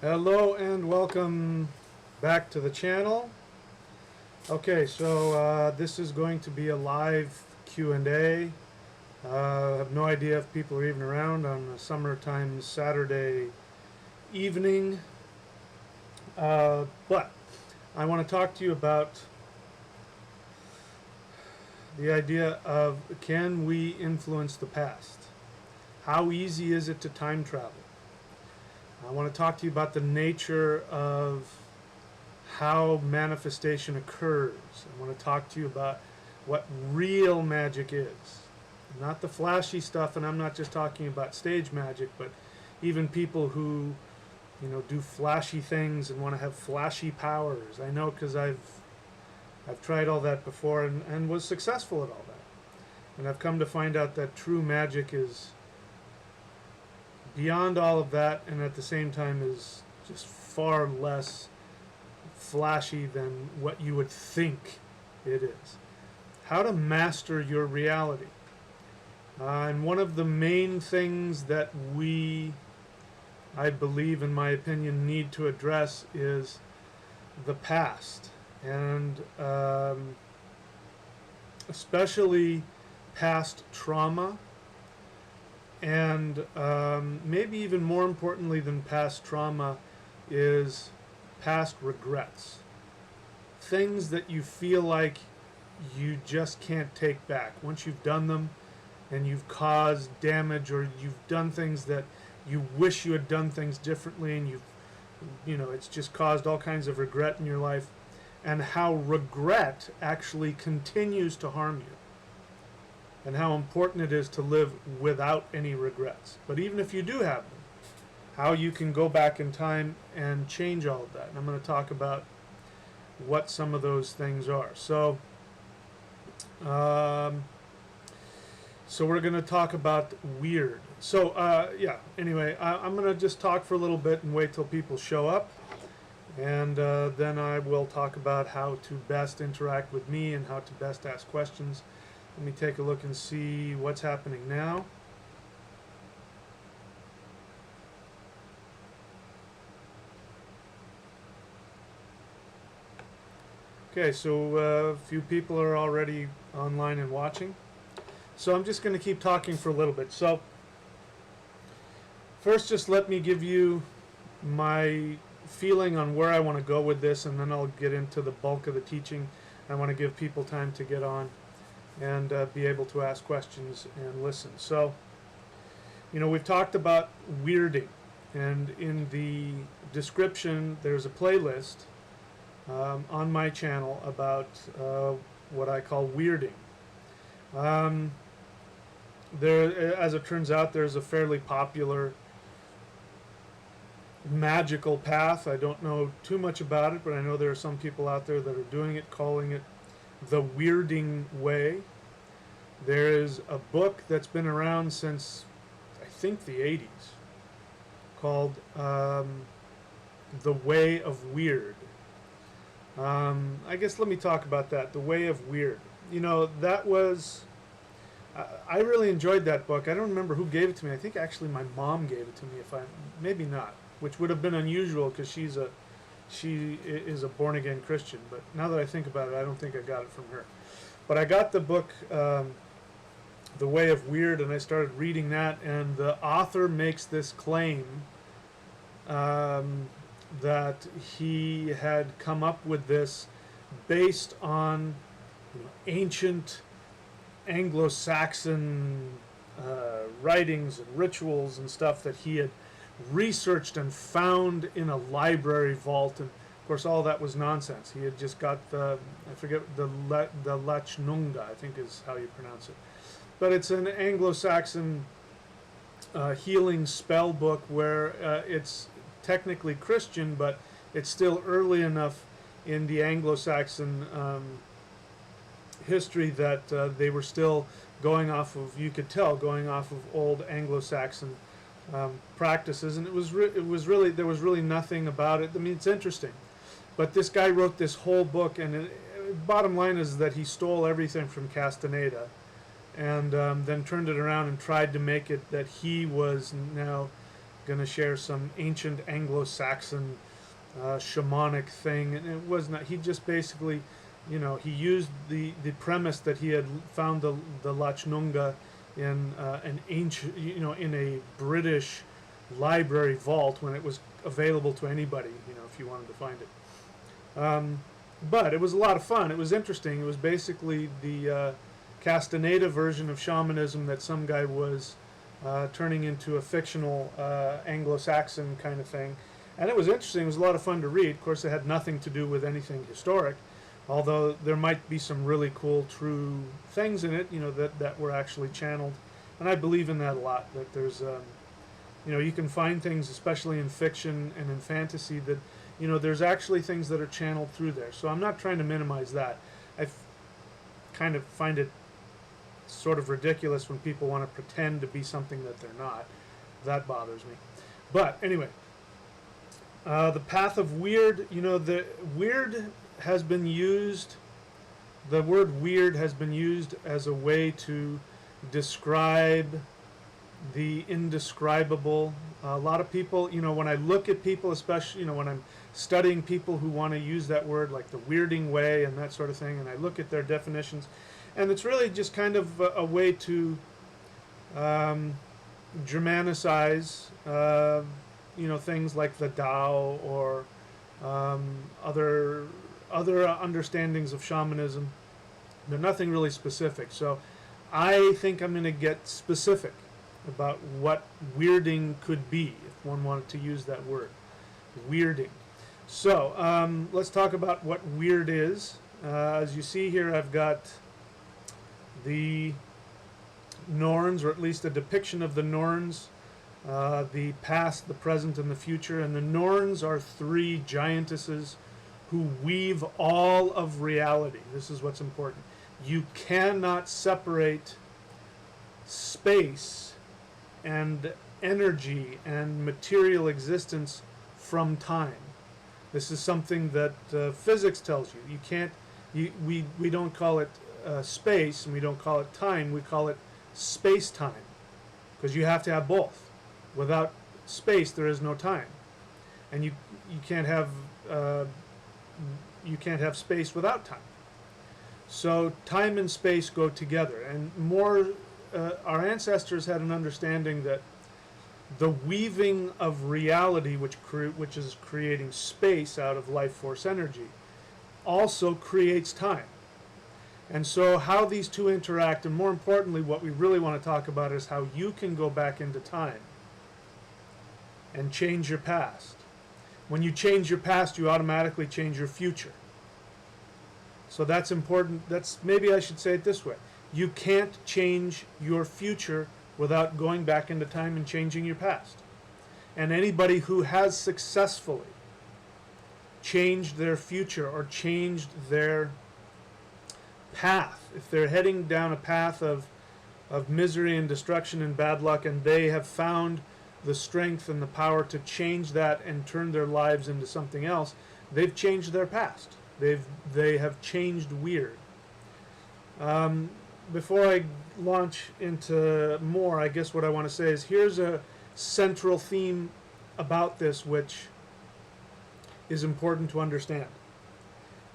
Hello and welcome back to the channel. Okay, so this is going to be a live Q&A. I have no idea if people are even around on a summertime Saturday evening. But I want to talk to you about the idea of, can we influence the past? How easy is it to time travel? I want to talk to you about the nature of how manifestation occurs. I want to talk to you about what real magic is. Not the flashy stuff, and I'm not just talking about stage magic, but even people who, do flashy things and want to have flashy powers. I know, because I've tried all that before and was successful at all that. And I've come to find out that true magic is beyond all of that, and at the same time is just far less flashy than what you would think it is. How to master your reality. And one of the main things that we, I believe, in my opinion, need to address is the past. And especially past trauma, and maybe even more importantly than past trauma is past regrets. Things that you feel like you just can't take back. Once you've done them and you've caused damage, or you've done things that you wish you had done things differently, and it's just caused all kinds of regret in your life, and how regret actually continues to harm you, and how important it is to live without any regrets. But even if you do have them, how you can go back in time and change all of that. And I'm going to talk about what some of those things are. So we're going to talk about Wyrd. So anyway, I'm going to just talk for a little bit and wait till people show up. And then I will talk about how to best interact with me and how to best ask questions. Let me take a look and see what's happening now. Okay, so a few people are already online and watching. So I'm just going to keep talking for a little bit. So first, just let me give you my feeling on where I want to go with this, and then I'll get into the bulk of the teaching. I want to give people time to get on and be able to ask questions and listen. So, we've talked about weirding, and in the description there's a playlist on my channel about what I call weirding. As it turns out, there's a fairly popular magical path. I don't know too much about it, but I know there are some people out there that are doing it, calling it the Wyrding way. There is a book that's been around since, I think, the 80s, called The Way of Wyrd. I guess let me talk about that, The Way of Wyrd. That was, I really enjoyed that book. I don't remember who gave it to me. I think actually my mom gave it to me, maybe not, which would have been unusual because she is a born-again Christian. But now that I think about it, I don't think I got it from her. But I got the book, The Way of Wyrd, and I started reading that, and the author makes this claim that he had come up with this based on ancient Anglo-Saxon writings and rituals and stuff that he had researched and found in a library vault. And of course all that was nonsense. He had just got the Lachnunga, I think is how you pronounce it. But it's an Anglo-Saxon healing spell book where it's technically Christian, but it's still early enough in the Anglo-Saxon history that they were still going off of, you could tell, going off of old Anglo-Saxon practices, and it was really, there was really nothing about it. I mean, it's interesting, but this guy wrote this whole book, and bottom line is that he stole everything from Castaneda, and then turned it around and tried to make it that he was now going to share some ancient Anglo-Saxon shamanic thing, and it was not. He just basically, he used the premise that he had found the Lachnunga in an ancient, in a British library vault when it was available to anybody, if you wanted to find it. But it was a lot of fun. It was interesting. It was basically the Castaneda version of shamanism that some guy was turning into a fictional Anglo-Saxon kind of thing. And it was interesting. It was a lot of fun to read. Of course, it had nothing to do with anything historic, although there might be some really cool, true things in it, that were actually channeled. And I believe in that a lot, that there's, you can find things, especially in fiction and in fantasy, that, there's actually things that are channeled through there. So I'm not trying to minimize that. I kind of find it sort of ridiculous when people want to pretend to be something that they're not. That bothers me. But anyway, the path of Wyrd, the Wyrd has been used, the word Wyrd has been used as a way to describe the indescribable. A lot of people, when I look at people, especially, when I'm studying people who want to use that word, like the weirding way and that sort of thing, and I look at their definitions, and it's really just kind of a way to Germanicize, things like the Tao or other understandings of shamanism. They're nothing really specific. So I think I'm going to get specific about what weirding could be, if one wanted to use that word, weirding. So let's talk about what Wyrd is. As you see here, I've got the Norns, or at least a depiction of the Norns, the past, the present, and the future. And the Norns are three giantesses who weave all of reality. This is what's important. You cannot separate space and energy and material existence from time. This is something that physics tells you. You can't. We don't call it space, and we don't call it time. We call it space-time, because you have to have both. Without space, there is no time, and you can't have space without time. So time and space go together, and our ancestors had an understanding that the weaving of reality, which is creating space out of life force energy, also creates time. And so how these two interact, and more importantly, what we really want to talk about is how you can go back into time and change your past. When you change your past, you automatically change your future. So that's important. Maybe I should say it this way. You can't change your future without going back into time and changing your past. And anybody who has successfully changed their future or changed their path, if they're heading down a path of misery and destruction and bad luck, and they have found the strength and the power to change that and turn their lives into something else, they've changed their past. They have changed Wyrd. Before I launch into more, I guess what I want to say is here's a central theme about this which is important to understand.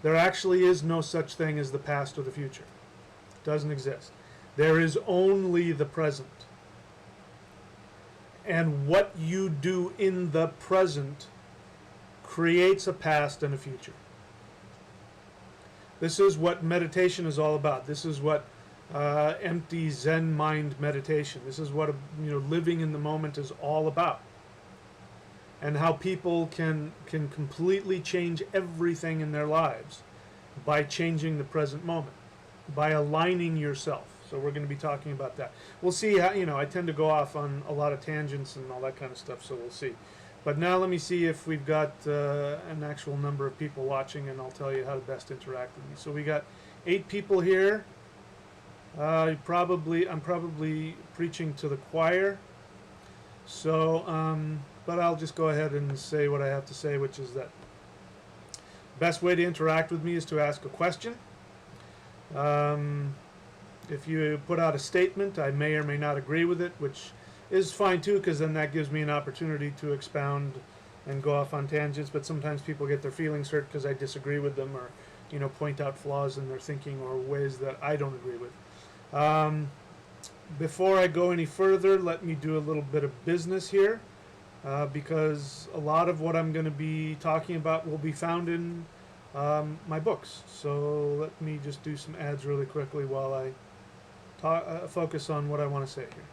There actually is no such thing as the past or the future. It doesn't exist. There is only the present. And what you do in the present creates a past and a future. This is what meditation is all about. This is what empty Zen mind meditation. This is what living in the moment is all about. And how people can completely change everything in their lives by changing the present moment, by aligning yourself. So we're going to be talking about that. We'll see how, I tend to go off on a lot of tangents and all that kind of stuff, so we'll see. But now let me see if we've got an actual number of people watching, and I'll tell you how to best interact with me. So we got 8 people here. I'm probably preaching to the choir. So, but I'll just go ahead and say what I have to say, which is that best way to interact with me is to ask a question. If you put out a statement, I may or may not agree with it, which is fine too, because then that gives me an opportunity to expound and go off on tangents. But sometimes people get their feelings hurt because I disagree with them, or point out flaws in their thinking or ways that I don't agree with. Before I go any further, let me do a little bit of business here, because a lot of what I'm going to be talking about will be found in my books. So let me just do some ads really quickly while I focus on what I want to say here.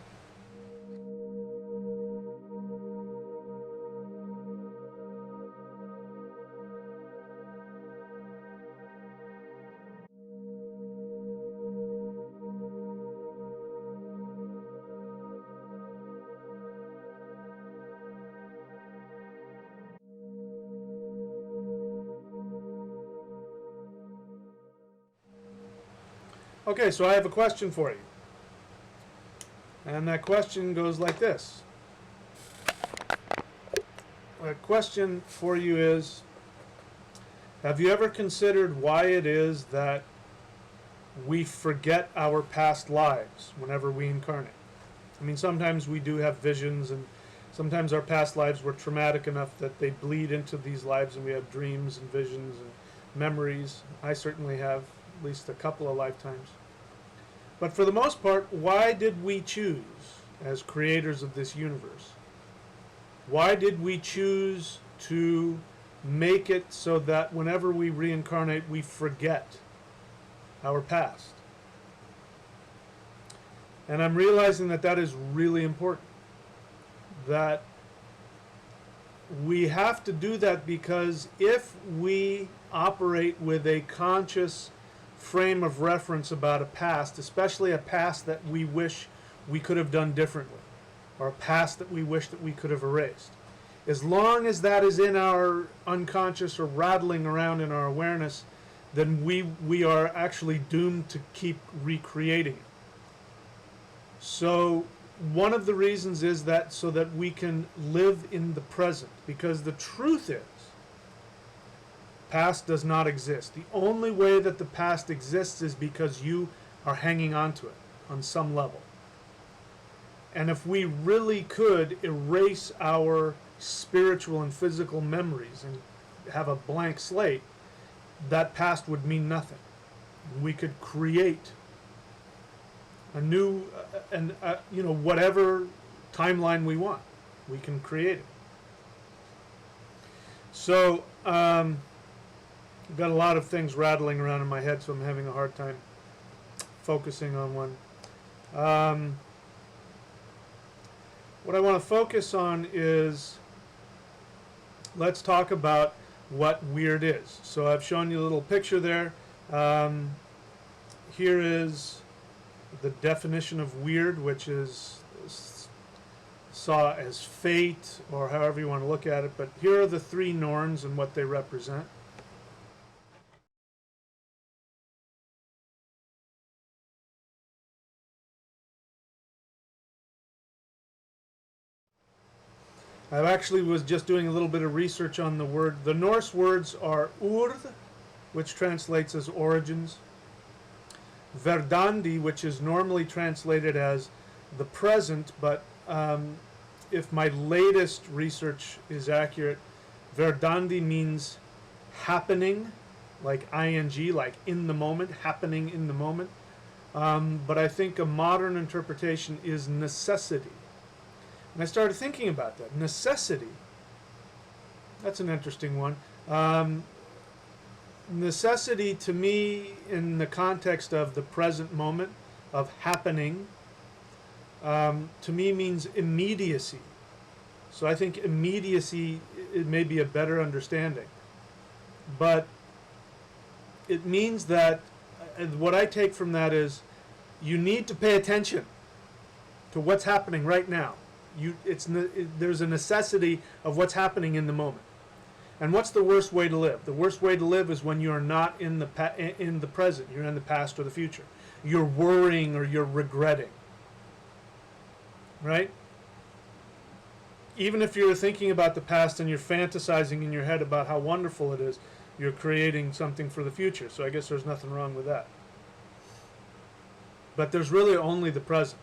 Okay, so I have a question for you. And that question goes like this. The question for you is, have you ever considered why it is that we forget our past lives whenever we incarnate? I mean, sometimes we do have visions, and sometimes our past lives were traumatic enough that they bleed into these lives, and we have dreams and visions and memories. I certainly have at least a couple of lifetimes. But for the most part, why did we choose, as creators of this universe, why did we choose to make it so that whenever we reincarnate, we forget our past? And I'm realizing that that is really important. That we have to do that, because if we operate with a conscious frame of reference about a past, especially a past that we wish we could have done differently, or a past that we wish that we could have erased, as long as that is in our unconscious or rattling around in our awareness, then we are actually doomed to keep recreating it. So one of the reasons is that so that we can live in the present, because the truth is, past does not exist. The only way that the past exists is because you are hanging on to it on some level. And if we really could erase our spiritual and physical memories and have a blank slate, that past would mean nothing. We could create a new, whatever timeline we want. We can create it. So, I've got a lot of things rattling around in my head, so I'm having a hard time focusing on one. What I want to focus on is, let's talk about what Wyrd is. So I've shown you a little picture there. Here is the definition of Wyrd, which is saw as fate, or however you want to look at it. But here are the three Norns and what they represent. I actually was just doing a little bit of research on the word. The Norse words are Wyrd, which translates as origins, Verdandi, which is normally translated as the present, but if my latest research is accurate, Verdandi means happening, like ing, like in the moment, happening in the moment. But I think a modern interpretation is necessity. And I started thinking about that. Necessity. That's an interesting one. Necessity to me, in the context of the present moment, of happening, to me means immediacy. So I think immediacy, it may be a better understanding. But it means that, what I take from that is, you need to pay attention to what's happening right now. There's a necessity of what's happening in the moment. And what's the worst way to live? The worst way to live is when you're not in the present. You're in the past or the future. You're worrying or you're regretting. Right? Even if you're thinking about the past and you're fantasizing in your head about how wonderful it is, you're creating something for the future. So I guess there's nothing wrong with that. But there's really only the present.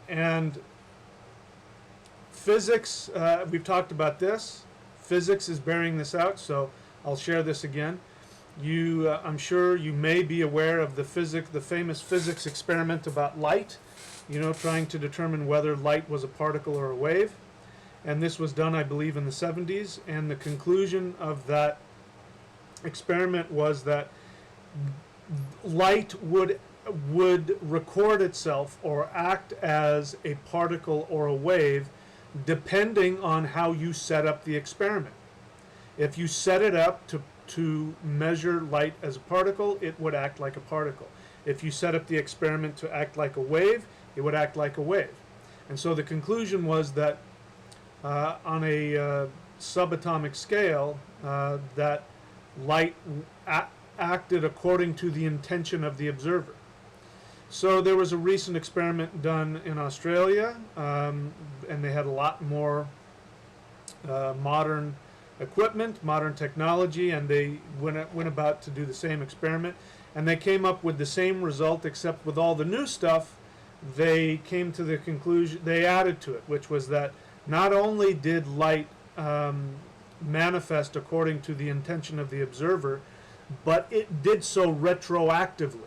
And physics, we've talked about this. Physics is bearing this out, so I'll share this again. I'm sure you may be aware of the famous physics experiment about light, trying to determine whether light was a particle or a wave. And this was done, I believe, in the 70s. And the conclusion of that experiment was that light would record itself or act as a particle or a wave depending on how you set up the experiment. If you set it up to measure light as a particle, it would act like a particle. If you set up the experiment to act like a wave, it would act like a wave. And so the conclusion was that on a subatomic scale, that light acted according to the intention of the observer. So there was a recent experiment done in Australia, and they had a lot more modern equipment, modern technology, and they went about to do the same experiment, and they came up with the same result, except with all the new stuff, they came to the conclusion, they added to it, which was that not only did light manifest according to the intention of the observer, but it did so retroactively.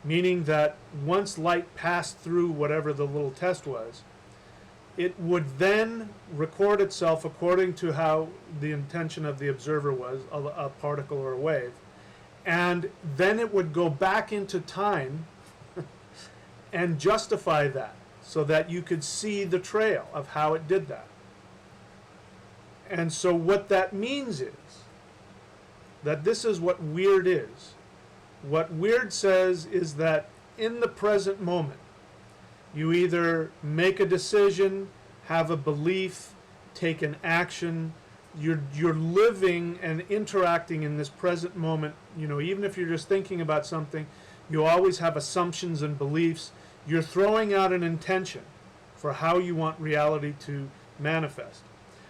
Meaning that once light passed through whatever the little test was, it would then record itself according to how the intention of the observer was, a particle or a wave, and then it would go back into time and justify that so that you could see the trail of how it did that. And so what that means is that this is what Wyrd is. What Wyrd says is that in the present moment, you either make a decision, have a belief, take an action. You're living and interacting in this present moment. Even if you're just thinking about something, you always have assumptions and beliefs. You're throwing out an intention for how you want reality to manifest.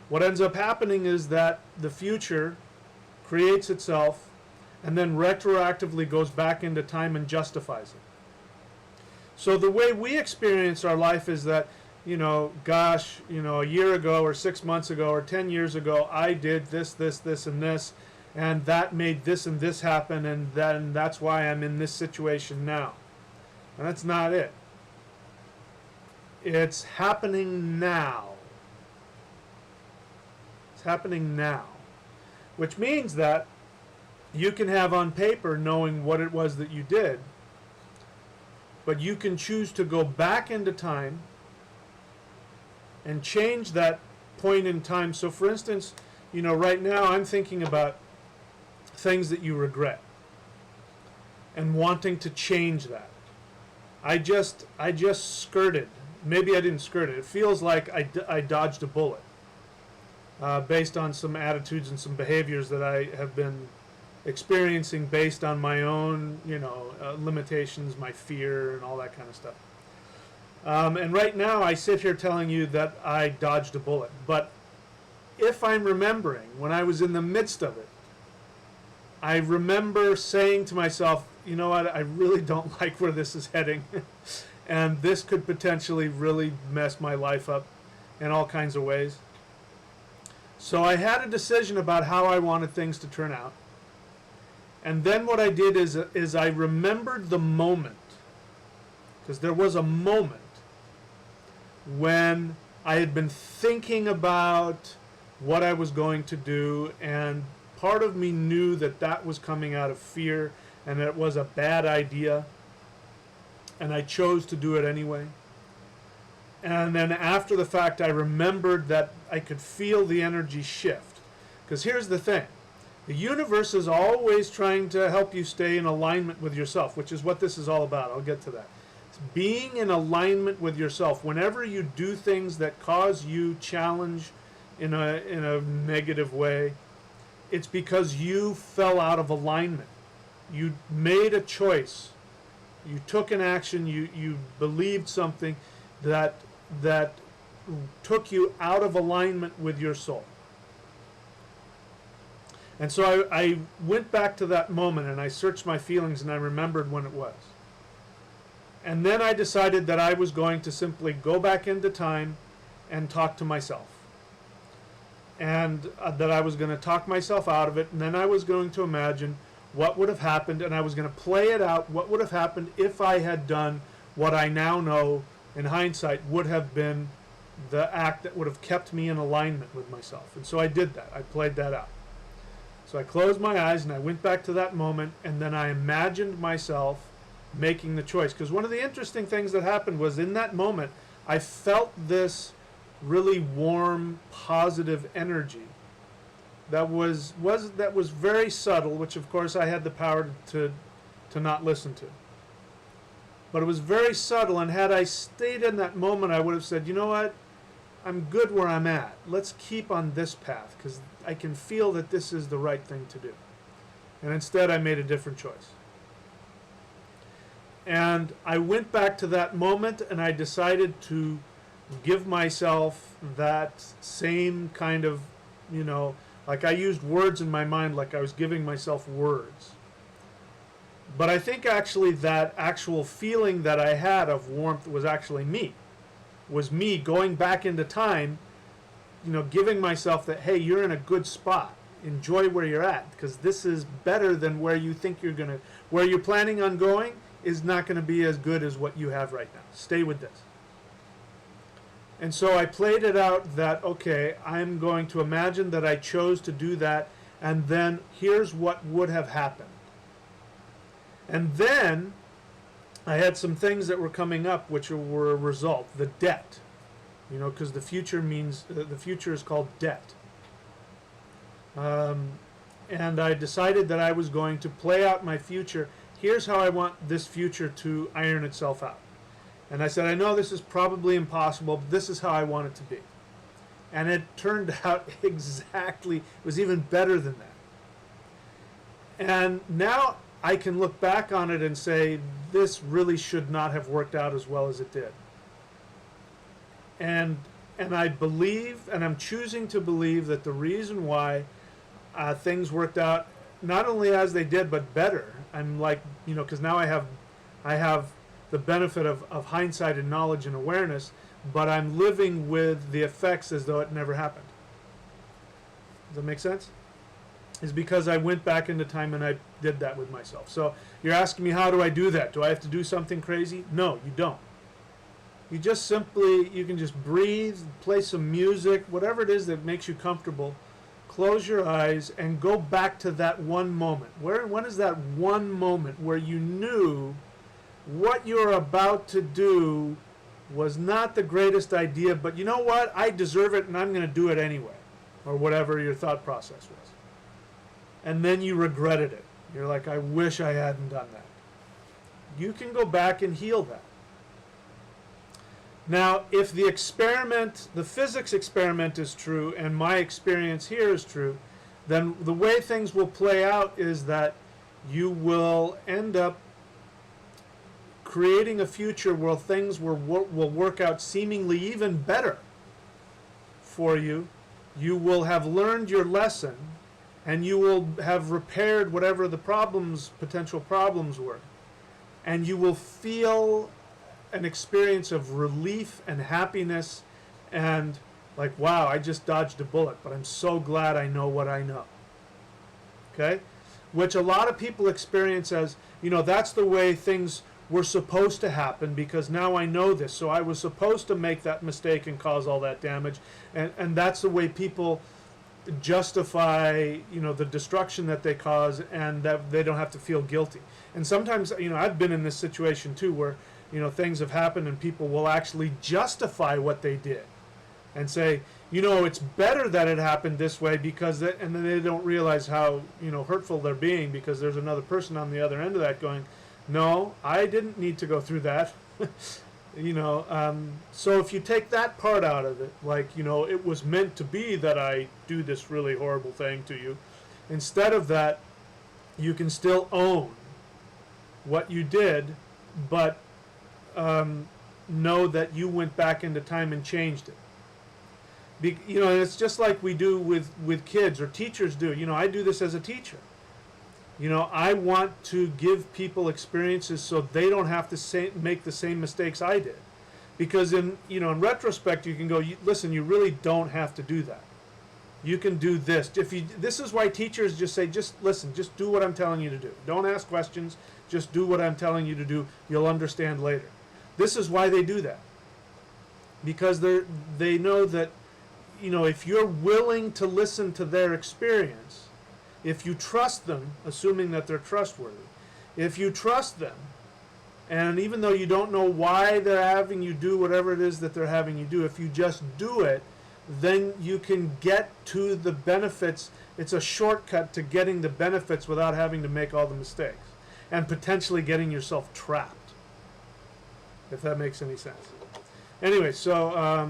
What ends up happening is that the future creates itself and then retroactively goes back into time and justifies it. So the way we experience our life is that, a year ago or 6 months ago or 10 years ago, I did this, and this, and that made this and this happen, and then that's why I'm in this situation now. And that's not it. It's happening now. It's happening now. Which means that you can have on paper knowing what it was that you did, but you can choose to go back into time and change that point in time. So for instance, right now I'm thinking about things that you regret and wanting to change that. I just skirted. Maybe I didn't skirt it. It feels like I dodged a bullet based on some attitudes and some behaviors that I have been experiencing based on my own, limitations, my fear, and all that kind of stuff. And right now I sit here telling you that I dodged a bullet. But if I'm remembering, when I was in the midst of it, I remember saying to myself, you know what, I really don't like where this is heading. And this could potentially really mess my life up in all kinds of ways. So I had a decision about how I wanted things to turn out. And then what I did is I remembered the moment, because there was a moment when I had been thinking about what I was going to do, and part of me knew that that was coming out of fear and that it was a bad idea, and I chose to do it anyway. And then after the fact, I remembered that I could feel the energy shift. Because here's the thing. The universe is always trying to help you stay in alignment with yourself, which is what this is all about. I'll get to that. It's being in alignment with yourself. Whenever you do things that cause you challenge in a negative way, it's because you fell out of alignment. You made a choice. You took an action. You believed something that took you out of alignment with your soul. And so I went back to that moment and I searched my feelings and I remembered when it was. And then I decided that I was going to simply go back into time and talk to myself. And that I was going to talk myself out of it, and then I was going to imagine what would have happened, and I was going to play it out, what would have happened if I had done what I now know in hindsight would have been the act that would have kept me in alignment with myself. And so I did that. I played that out. So I closed my eyes and I went back to that moment, and then I imagined myself making the choice. Because one of the interesting things that happened was in that moment, I felt this really warm, positive energy that was very subtle, which of course I had the power to not listen to. But it was very subtle, and had I stayed in that moment, I would have said, you know what, I'm good where I'm at. Let's keep on this path, because I can feel that this is the right thing to do. And instead I made a different choice. And I went back to that moment, and I decided to give myself that same kind of, like I used words in my mind like I was giving myself words. But I think actually that actual feeling that I had of warmth was actually me. Was me going back into time, giving myself that, hey, you're in a good spot. Enjoy where you're at, because this is better than where you think you're going to, where you're planning on going is not going to be as good as what you have right now. Stay with this. And so I played it out that, okay, I'm going to imagine that I chose to do that, and then here's what would have happened. And then I had some things that were coming up which were a result. The debt, because the future is called debt. And I decided that I was going to play out my future. Here's how I want this future to iron itself out. And I said, I know this is probably impossible, but this is how I want it to be. And it turned out exactly, it was even better than that. And now I can look back on it and say, this really should not have worked out as well as it did. And I believe, and I'm choosing to believe, that the reason why things worked out not only as they did, but better. I'm like, because now I have the benefit of hindsight and knowledge and awareness, but I'm living with the effects as though it never happened. Does that make sense? Is because I went back into time and I did that with myself. So you're asking me, how do I do that? Do I have to do something crazy? No, you don't. You just simply, you can just breathe, play some music, whatever it is that makes you comfortable. Close your eyes and go back to that one moment. When is that one moment where you knew what you're about to do was not the greatest idea, but you know what? I deserve it and I'm going to do it anyway, or whatever your thought process was. And then you regretted it. You're like, I wish I hadn't done that. You can go back and heal that. Now, if the experiment, the physics experiment is true, and my experience here is true, then the way things will play out is that you will end up creating a future where things will work out seemingly even better for you. You will have learned your lesson, and you will have repaired whatever the potential problems were. And you will feel an experience of relief and happiness and like, wow, I just dodged a bullet, but I'm so glad I know what I know. Okay? Which a lot of people experience as, that's the way things were supposed to happen because now I know this. So I was supposed to make that mistake and cause all that damage. And that's the way people justify, the destruction that they cause, and that they don't have to feel guilty. And sometimes, I've been in this situation too where, things have happened and people will actually justify what they did and say, it's better that it happened this way because, and then they don't realize how, hurtful they're being because there's another person on the other end of that going, no, I didn't need to go through that. So if you take that part out of it, like, it was meant to be that I do this really horrible thing to you. Instead of that, you can still own what you did, but know that you went back into time and changed it. It's just like we do with kids or teachers do. I do this as a teacher. I want to give people experiences so they don't have to make the same mistakes I did. Because in retrospect, you can go, listen, you really don't have to do that. You can do this. This is why teachers just say, just listen, just do what I'm telling you to do. Don't ask questions. Just do what I'm telling you to do. You'll understand later. This is why they do that. Because they know that, if you're willing to listen to their experience, if you trust them, assuming that they're trustworthy, if you trust them, and even though you don't know why they're having you do whatever it is that they're having you do, if you just do it, then you can get to the benefits. It's a shortcut to getting the benefits without having to make all the mistakes and potentially getting yourself trapped, if that makes any sense. Anyway, so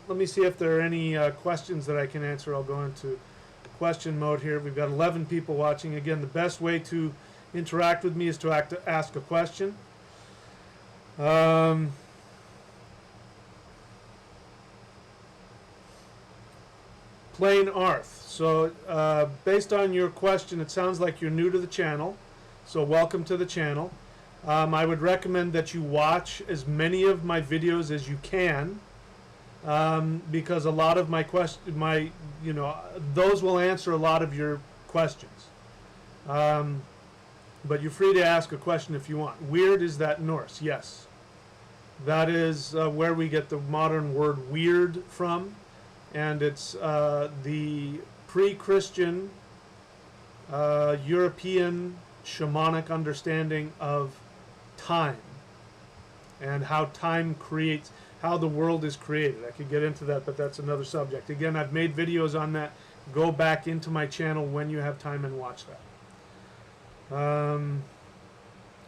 let me see if there are any questions that I can answer. I'll go into question mode here. We've got 11 people watching. Again, the best way to interact with me is to ask a question. Plain Arth. So based on your question, it sounds like you're new to the channel. So welcome to the channel. I would recommend that you watch as many of my videos as you can, because a lot of those will answer a lot of your questions. But you're free to ask a question if you want. Wyrd, is that Norse? Yes. That is where we get the modern word weird from. And it's the pre-Christian European shamanic understanding of time and how time creates, how the world is created. I could get into that, but that's another subject. Again, I've made videos on that. Go back into my channel when you have time and watch that.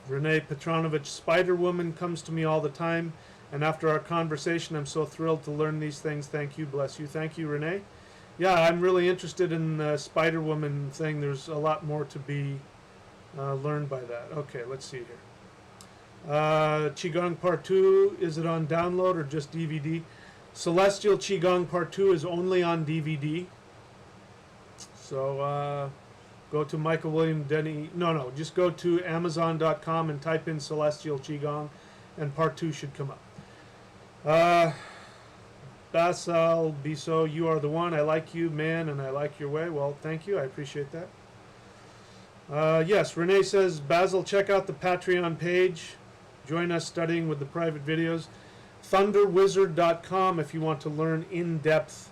Renee Petronovich, Spider Woman comes to me all the time, and after our conversation, I'm so thrilled to learn these things. Thank you, bless you. Thank you, Renee. Yeah, I'm really interested in the Spider Woman thing. There's a lot more to be learned by that. Okay, let's see here. Qigong Part 2, is it on download or just DVD? Celestial Qigong Part 2 is only on DVD. So go to Michael William Denny. No, just go to Amazon.com and type in Celestial Qigong, and Part 2 should come up. Basal Biso, you are the one. I like you, man, and I like your way. Well, thank you. I appreciate that. Yes, Renee says, Basil, check out the Patreon page. Join us studying with the private videos. Thunderwizard.com if you want to learn in-depth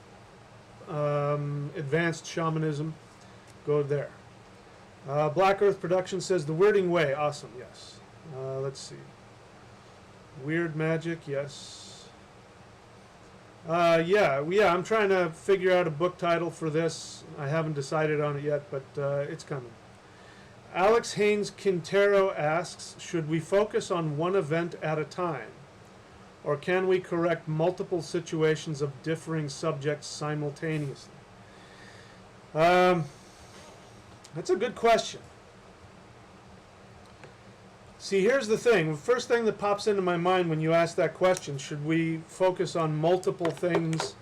advanced shamanism. Go there. Black Earth Production says, the Wyrding Way. Awesome, yes. Let's see. Weird Magic, yes. Yeah, I'm trying to figure out a book title for this. I haven't decided on it yet, but it's coming. Alex Haynes Quintero asks, should we focus on one event at a time, or can we correct multiple situations of differing subjects simultaneously? That's a good question. See, here's the thing. The first thing that pops into my mind when you ask that question, should we focus on multiple things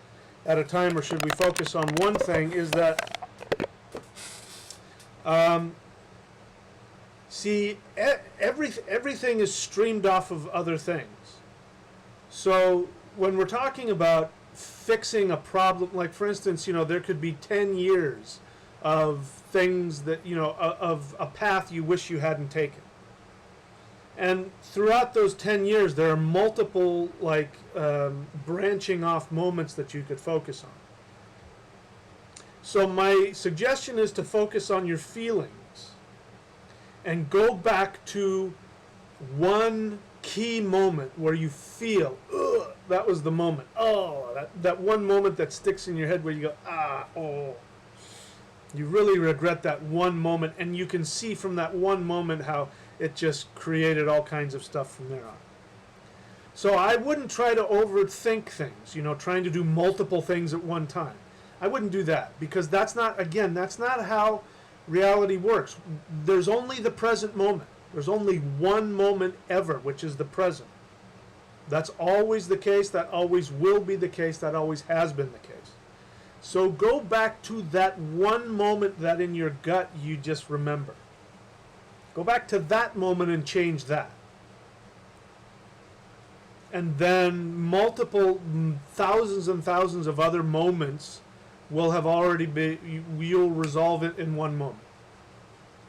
at a time or should we focus on one thing, is that see, everything is streamed off of other things. So when we're talking about fixing a problem, like for instance, there could be 10 years of things that, of a path you wish you hadn't taken. And throughout those 10 years, there are multiple, branching off moments that you could focus on. So my suggestion is to focus on your feelings and go back to one key moment where you feel, ugh, that was the moment. Oh, that one moment that sticks in your head where you go, oh. You really regret that one moment, and you can see from that one moment how it just created all kinds of stuff from there on. So I wouldn't try to overthink things, trying to do multiple things at one time. I wouldn't do that, because that's not how reality works. There's only the present moment. There's only one moment ever, which is the present. That's always the case. That always will be the case. That always has been the case. So go back to that one moment that in your gut you just remember. Go back to that moment and change that. and then multiple thousands and thousands of other moments will have already been, you'll resolve it in one moment.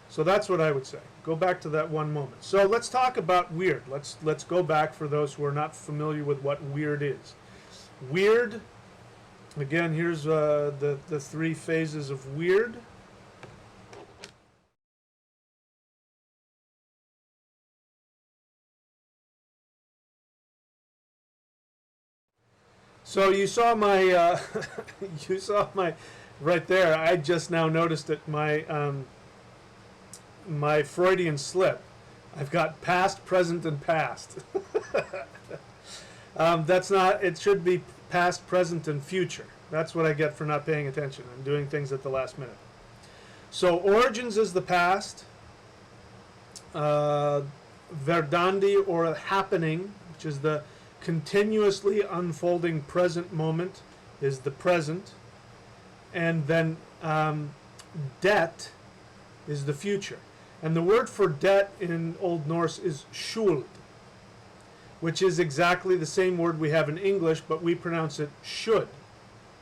So that's what I would say. Go back to that one moment. So let's talk about Wyrd. Let's go back for those who are not familiar with what Wyrd is. Wyrd, again, here's the three phases of Wyrd. So you saw my, you saw my, right there. I just now noticed it. My Freudian slip. I've got past, present, and past. That's not. It should be past, present, and future. That's what I get for not paying attention. I'm doing things at the last minute. So origins is the past. Verdandi, or happening, which is the continuously unfolding present moment, is the present. And then det is the future. And the word for det in Old Norse is skjold, which is exactly the same word we have in English, but we pronounce it should.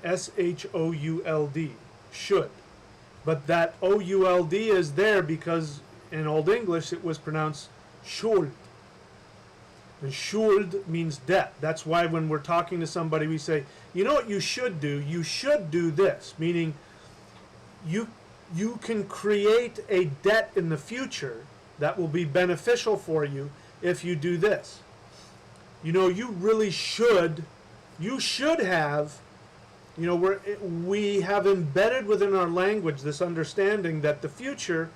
S-H-O-U-L-D, should. But that O-U-L-D is there because in Old English it was pronounced skjold. And skjold means det. That's why when we're talking to somebody we say, you know what you should do? You should do this, meaning you can create a debt in the future that will be beneficial for you if you do this. You know, you really should, you should have, you know, we have embedded within our language this understanding that the future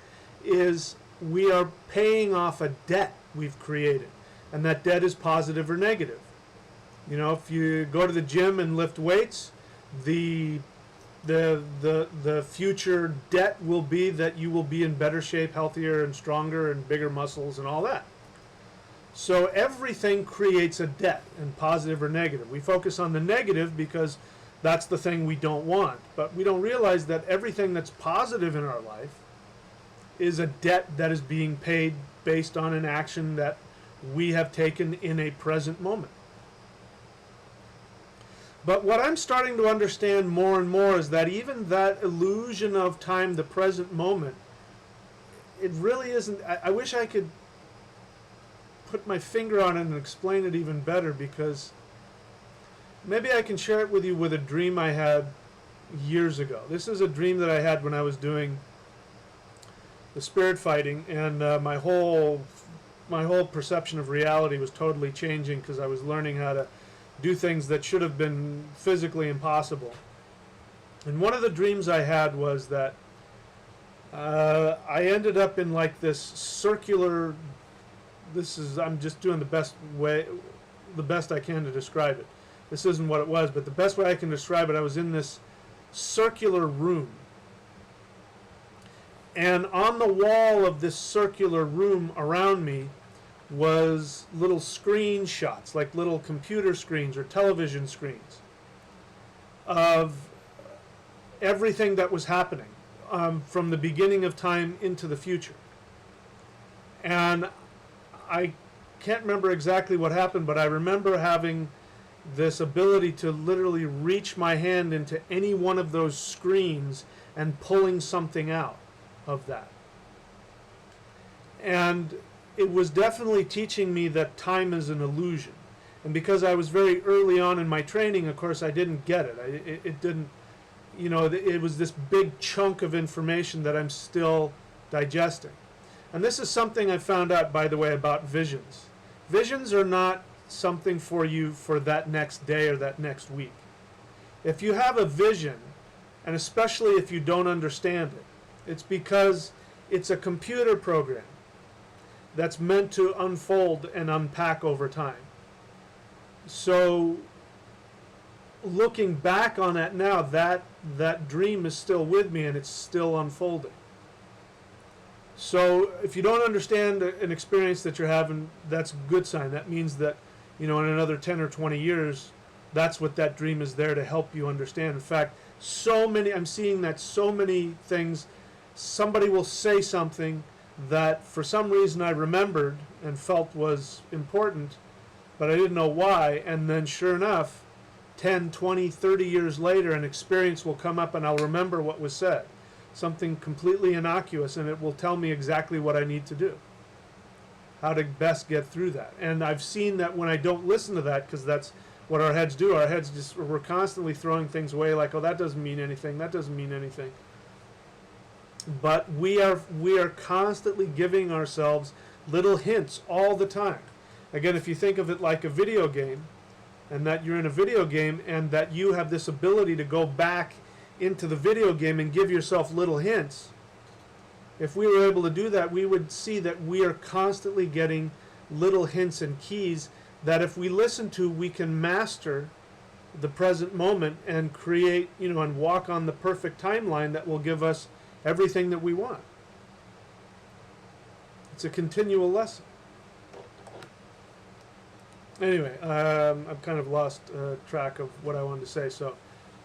is we are paying off a debt we've created, and that debt is positive or negative. You know, if you go to the gym and lift weights, the future debt will be that you will be in better shape, healthier and stronger and bigger muscles and all that. So everything creates a debt, and positive or negative. We focus on the negative because that's the thing we don't want, but we don't realize that everything that's positive in our life is a debt that is being paid based on an action that we have taken in a present moment. But what I'm starting to understand more and more is that even that illusion of time, the present moment, it really isn't. I wish I could put my finger on it and explain it even better, because maybe I can share it with you with a dream I had years ago. This is a dream that I had when I was doing the spirit fighting, and my whole perception of reality was totally changing because I was learning how to do things that should have been physically impossible. And one of the dreams I had was that I ended up in like this circular, I'm just doing the best I can to describe it. This isn't what it was, but the best way I can describe it, I was in this circular room. And on the wall of this circular room around me was little screenshots, like little computer screens or television screens, of everything that was happening from the beginning of time into the future. And I can't remember exactly what happened, but I remember having this ability to literally reach my hand into any one of those screens and pulling something out of that. And it was definitely teaching me that time is an illusion. And because I was very early on in my training, of course, I didn't get it. It didn't, you know, it was this big chunk of information that I'm still digesting. And this is something I found out, by the way, about visions. Visions are not something for you for that next day or that next week. If you have a vision, and especially if you don't understand it, it's because it's a computer program that's meant to unfold and unpack over time. So looking back on that now, that dream is still with me and it's still unfolding. So if you don't understand an experience that you're having, that's a good sign. That means that, you know, in another 10 or 20 years, that's what that dream is there to help you understand. In fact, I'm seeing that so many things, somebody will say something that for some reason I remembered and felt was important, but I didn't know why. And then sure enough, 10, 20, 30 years later, an experience will come up and I'll remember what was said. Something completely innocuous, and it will tell me exactly what I need to do, how to best get through that. And I've seen that when I don't listen to that, because that's what our heads do. Our heads just, we're constantly throwing things away like, oh, that doesn't mean anything, that doesn't mean anything. But we are constantly giving ourselves little hints all the time. Again, if you think of it like a video game, and that you're in a video game, and that you have this ability to go back into the video game and give yourself little hints, if we were able to do that, we would see that we are constantly getting little hints and keys that if we listen to, we can master the present moment and create, and walk on the perfect timeline that will give us everything that we want. It's a continual lesson. Anyway, I've kind of lost track of what I wanted to say, so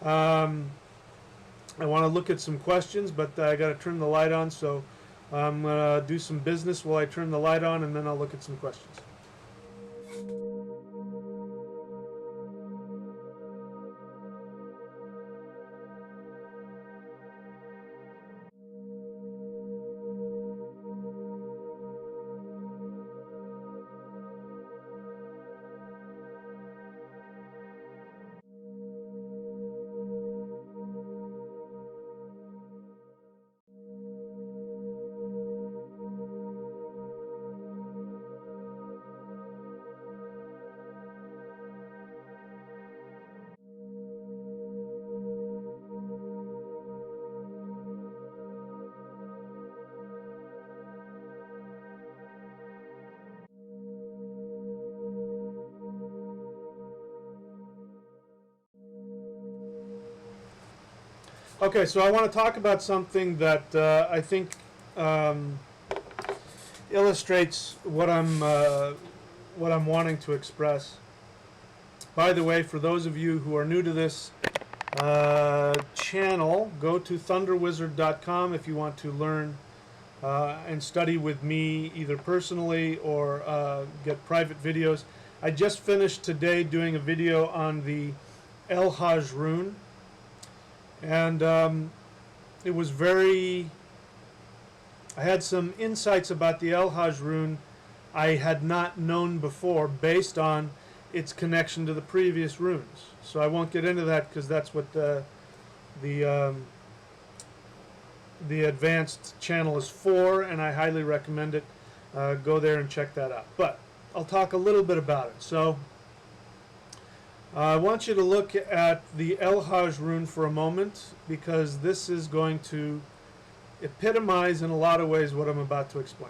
I want to look at some questions, but I got to turn the light on, so I'm going to do some business while I turn the light on, and then I'll look at some questions. Okay, so I want to talk about something that I think illustrates what I'm wanting to express. By the way, for those of you who are new to this channel, go to thunderwizard.com if you want to learn and study with me either personally or get private videos. I just finished today doing a video on the Elhaz rune. And it was I had some insights about the Elhaz rune I had not known before based on its connection to the previous runes. So I won't get into that because that's what the advanced channel is for, and I highly recommend it. Go there and check that out. But I'll talk a little bit about it. So I want you to look at the Elhaz rune for a moment, because this is going to epitomize in a lot of ways what I'm about to explain.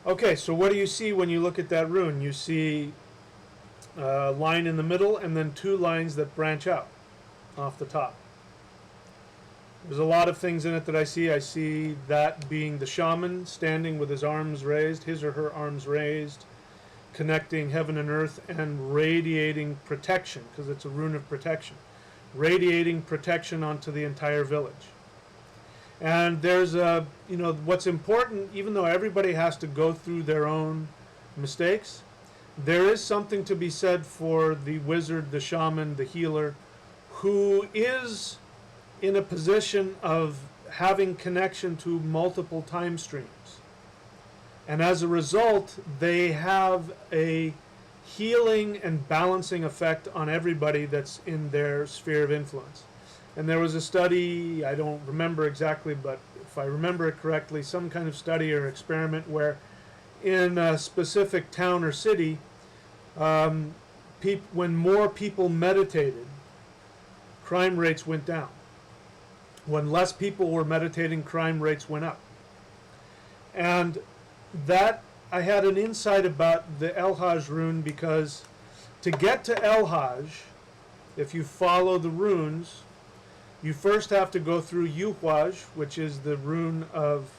Okay, so what do you see when you look at that rune? You see a line in the middle and then two lines that branch out off the top. There's a lot of things in it that I see. I see that being the shaman standing with his arms raised, his or her arms raised, connecting heaven and earth and radiating protection, because it's a rune of protection. Radiating protection onto the entire village. And there's what's important, even though everybody has to go through their own mistakes, there is something to be said for the wizard, the shaman, the healer, who is in a position of having connection to multiple time streams. And as a result, they have a healing and balancing effect on everybody that's in their sphere of influence. And there was a study, I don't remember exactly, but if I remember it correctly, some kind of study or experiment where in a specific town or city, when more people meditated, crime rates went down. When less people were meditating, crime rates went up. And that, I had an insight about the Elhaz rune, because to get to Elhaz, if you follow the runes, you first have to go through Yuhwaj, which is the rune of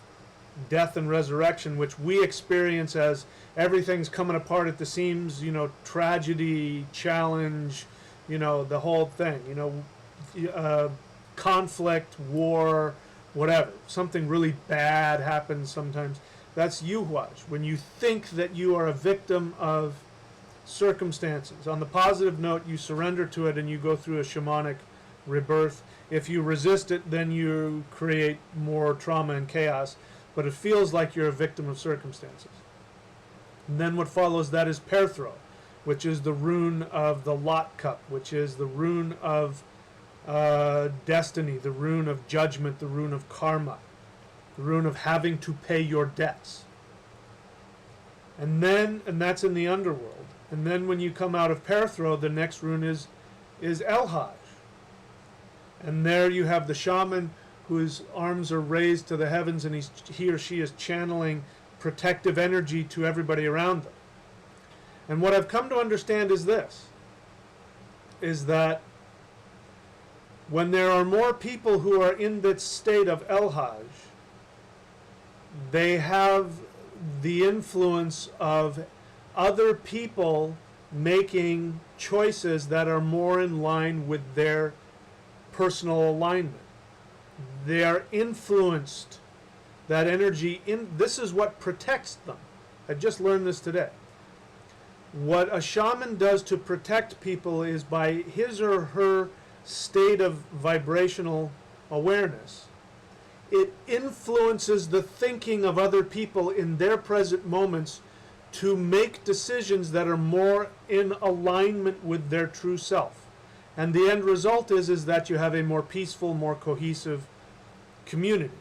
death and resurrection, which we experience as everything's coming apart at the seams, tragedy, challenge, you know, the whole thing, you know, conflict, war, whatever. Something really bad happens sometimes. That's yuhwaj. When you think that you are a victim of circumstances. On the positive note, you surrender to it and you go through a shamanic rebirth. If you resist it, then you create more trauma and chaos. But it feels like you're a victim of circumstances. And then what follows that is Perthro, which is the rune of the Lot Cup, which is the rune of destiny, the rune of judgment, the rune of karma, the rune of having to pay your debts. And that's in the underworld. And then when you come out of Perthro, the next rune is Elhaz. And there you have the shaman whose arms are raised to the heavens, and he or she is channeling protective energy to everybody around them. And what I've come to understand is this, is that when there are more people who are in that state of Elhaz, they have the influence of other people making choices that are more in line with their personal alignment. They are influenced, that energy, this is what protects them. I just learned this today. What a shaman does to protect people is by his or her state of vibrational awareness, it influences the thinking of other people in their present moments to make decisions that are more in alignment with their true self. And the end result is that you have a more peaceful, more cohesive community.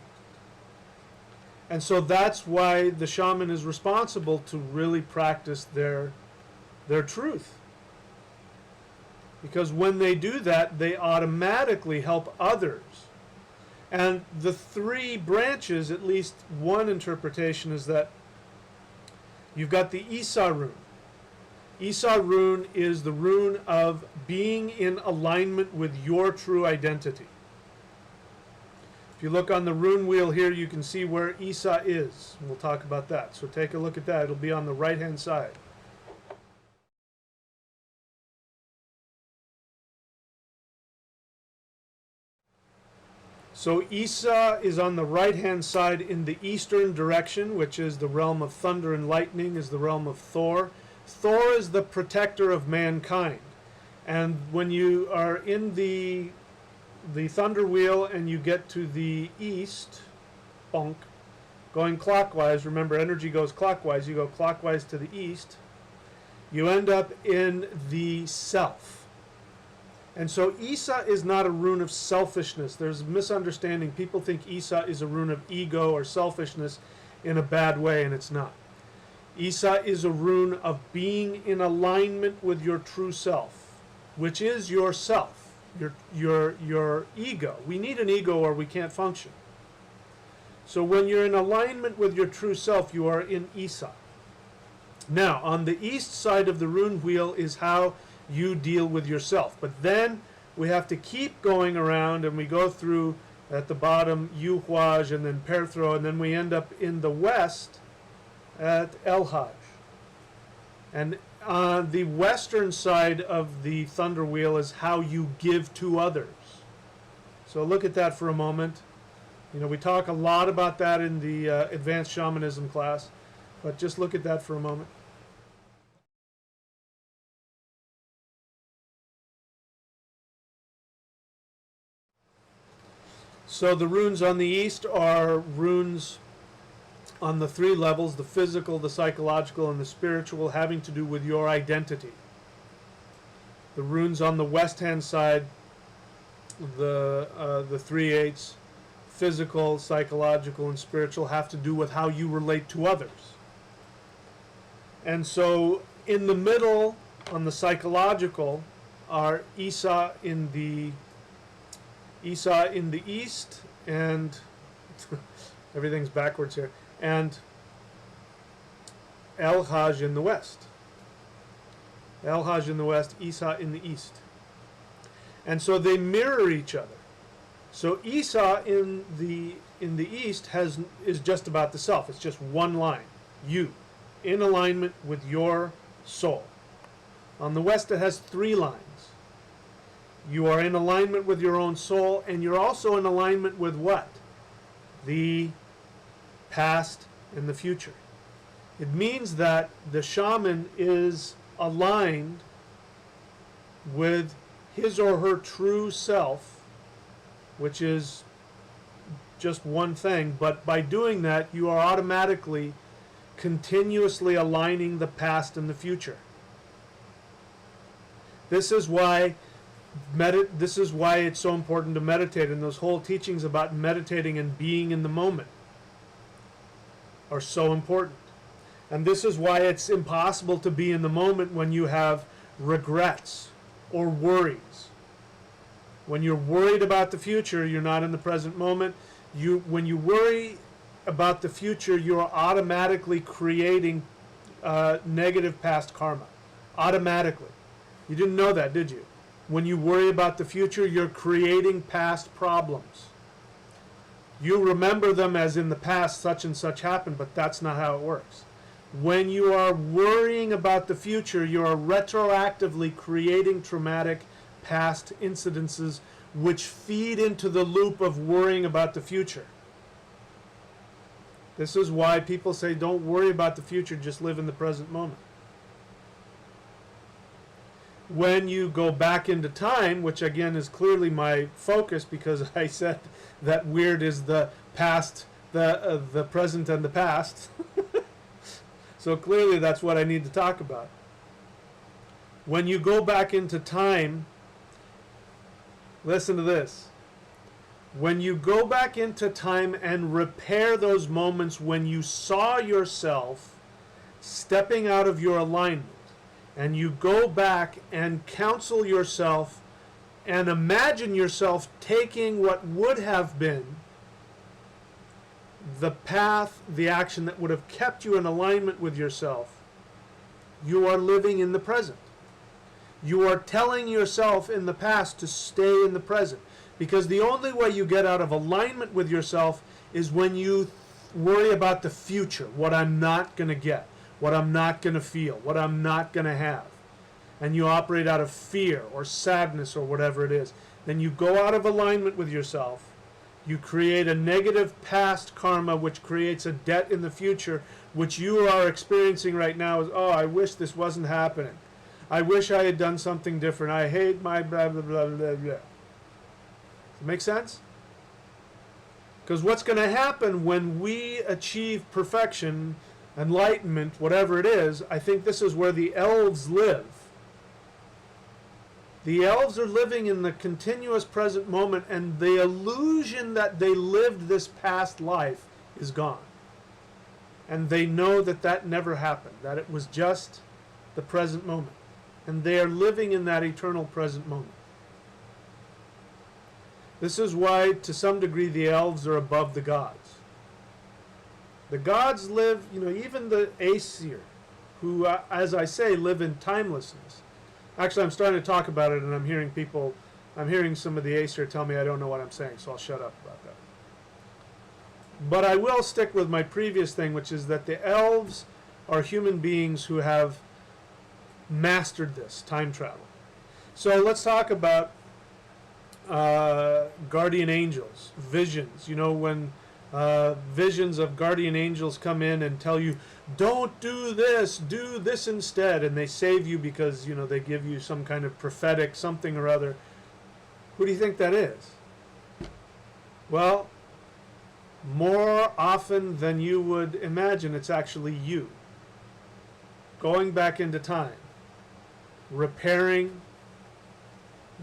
And so that's why the shaman is responsible to really practice their truth. Because when they do that, they automatically help others. And the three branches, at least one interpretation, is that you've got the Isa rune. Isa rune is the rune of being in alignment with your true identity. If you look on the rune wheel here, you can see where Isa is. We'll talk about that. So take a look at that. It'll be on the right-hand side. So Isa is on the right-hand side in the eastern direction, which is the realm of thunder and lightning, is the realm of Thor. Thor is the protector of mankind. And when you are in the thunder wheel and you get to the east, bonk, going clockwise, remember energy goes clockwise, you go clockwise to the east, you end up in the self. And so Isa is not a rune of selfishness. There's a misunderstanding. People think Isa is a rune of ego or selfishness in a bad way, and it's not. Isa is a rune of being in alignment with your true self, which is yourself, your ego. We need an ego or we can't function. So when you're in alignment with your true self, you are in Isa. Now, on the east side of the rune wheel is how you deal with yourself. But then we have to keep going around, and we go through at the bottom Yuhwaj and then Perthro, and then we end up in the west at Elhaz. And on the western side of the thunder wheel is how you give to others. So look at that for a moment. You know, we talk a lot about that in the advanced shamanism class, but just look at that for a moment. So the runes on the east are runes on the three levels, the physical, the psychological, and the spiritual, having to do with your identity. The runes on the west-hand side, the 3/8, physical, psychological, and spiritual, have to do with how you relate to others. And so in the middle, on the psychological, are Isa in the east, and everything's backwards here, and Elhaz in the west. Elhaz in the west, Isa in the east. And so they mirror each other. So Isa in the east is just about the self. It's just one line. You, in alignment with your soul. On the west it has three lines. You are in alignment with your own soul, and you're also in alignment with what? The past and the future. It means that the shaman is aligned with his or her true self, which is just one thing, but by doing that, you are automatically continuously aligning the past and the future. This is why it's so important to meditate, and those whole teachings about meditating and being in the moment are so important. And this is why it's impossible to be in the moment when you have regrets or worries. When you're worried about the future, you're not in the present moment. When you worry about the future, you're automatically creating negative past karma. Automatically. You didn't know that, did you? When you worry about the future, you're creating past problems. You remember them as in the past such and such happened, but that's not how it works. When you are worrying about the future, you are retroactively creating traumatic past incidences which feed into the loop of worrying about the future. This is why people say don't worry about the future, just live in the present moment. When you go back into time, which again is clearly my focus because I said that Wyrd is the past, the present and the past. So clearly that's what I need to talk about. When you go back into time, listen to this. When you go back into time and repair those moments when you saw yourself stepping out of your alignment, and you go back and counsel yourself and imagine yourself taking what would have been the path, the action that would have kept you in alignment with yourself, you are living in the present. You are telling yourself in the past to stay in the present. Because the only way you get out of alignment with yourself is when you worry about the future, what I'm not going to get, what I'm not going to feel, what I'm not going to have. And you operate out of fear or sadness or whatever it is. Then you go out of alignment with yourself. You create a negative past karma which creates a debt in the future, which you are experiencing right now as, oh, I wish this wasn't happening. I wish I had done something different. I hate my blah, blah, blah, blah, blah. Does it make sense? Because what's going to happen when we achieve perfection, enlightenment, whatever it is, I think this is where the elves live. The elves are living in the continuous present moment, and the illusion that they lived this past life is gone. And they know that that never happened, that it was just the present moment. And they are living in that eternal present moment. This is why, to some degree, the elves are above the gods. The gods live, even the Aesir, who, as I say, live in timelessness. Actually, I'm starting to talk about it, and I'm hearing some of the Aesir tell me I don't know what I'm saying, so I'll shut up about that. But I will stick with my previous thing, which is that the elves are human beings who have mastered this, time travel. So let's talk about guardian angels, visions. When visions of guardian angels come in and tell you, don't do this instead, and they save you because they give you some kind of prophetic something or other. Who do you think that is? Well, more often than you would imagine, it's actually you going back into time, repairing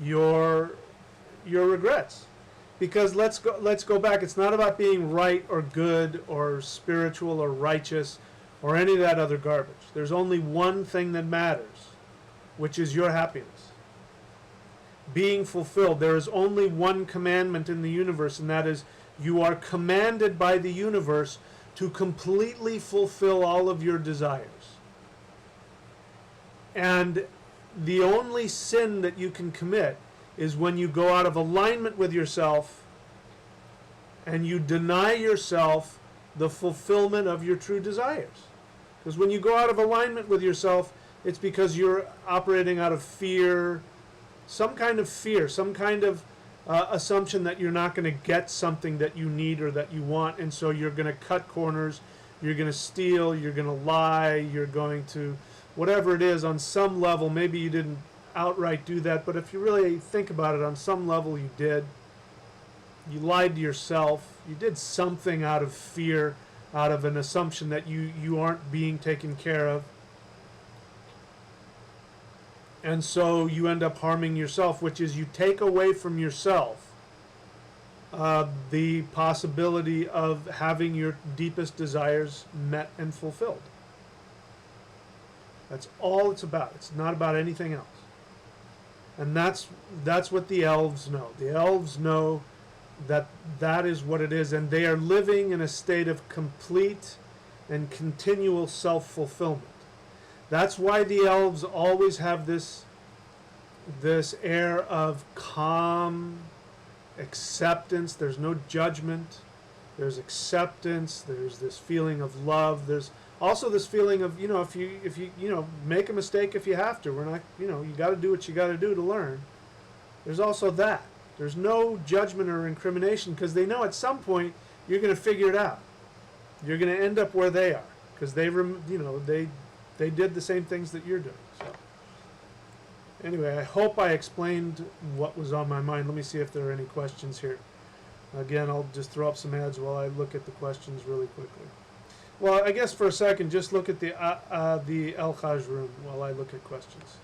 your regrets. Because let's go back. It's not about being right or good or spiritual or righteous or any of that other garbage. There's only one thing that matters, which is your happiness. Being fulfilled. There is only one commandment in the universe, and that is you are commanded by the universe to completely fulfill all of your desires. And the only sin that you can commit is when you go out of alignment with yourself and you deny yourself the fulfillment of your true desires. Because when you go out of alignment with yourself, it's because you're operating out of fear, some kind of fear, some kind of assumption that you're not going to get something that you need or that you want, and so you're going to cut corners, you're going to steal, you're going to lie, you're going to, whatever it is, on some level. Maybe you didn't outright do that, but if you really think about it, on some level you did. You lied to yourself. You did something out of fear, out of an assumption that you aren't being taken care of. And so you end up harming yourself, which is you take away from yourself the possibility of having your deepest desires met and fulfilled. That's all it's about. It's not about anything else. And that's what the elves know. The elves know that that is what it is, and they are living in a state of complete and continual self-fulfillment. That's why the elves always have this air of calm acceptance. There's no judgment. There's acceptance. There's this feeling of love. There's also this feeling of, if you make a mistake if you have to. We're not, you got to do what you got to do to learn. There's also that. There's no judgment or incrimination, because they know at some point you're going to figure it out. You're going to end up where they are, because they did the same things that you're doing. So anyway, I hope I explained what was on my mind. Let me see if there are any questions here. Again, I'll just throw up some ads while I look at the questions really quickly. Well, I guess for a second, just look at the Elhaz rune while I look at questions.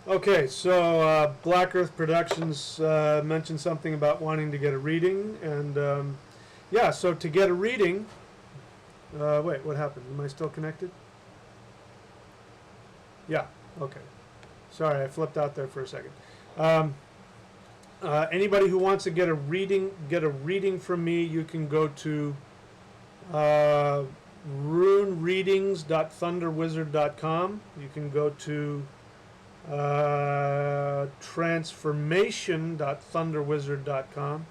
Okay, so Black Earth Productions mentioned something about wanting to get a reading, and yeah, so to get a reading, wait, what happened? Am I still connected? Yeah, okay. Sorry, I flipped out there for a second. Anybody who wants to get a reading from me, you can go to runereadings.thunderwizard.com. You can go to transformation.thunderwizard.com.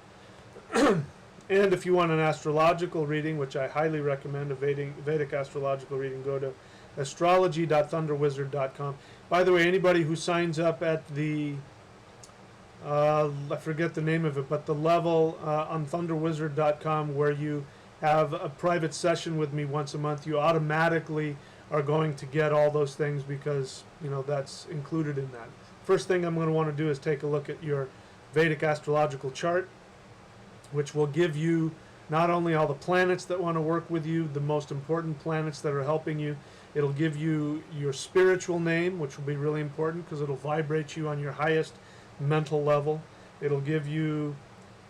And if you want an astrological reading, which I highly recommend, a Vedic astrological reading, go to astrology.thunderwizard.com. By the way, anybody who signs up at the I forget the name of it, but the level on thunderwizard.com where you have a private session with me once a month, you automatically are going to get all those things, because that's included in that. First thing I'm going to want to do is take a look at your Vedic astrological chart, which will give you not only all the planets that want to work with you, the most important planets that are helping you. It'll give you your spiritual name, which will be really important because it'll vibrate you on your highest mental level. It'll give you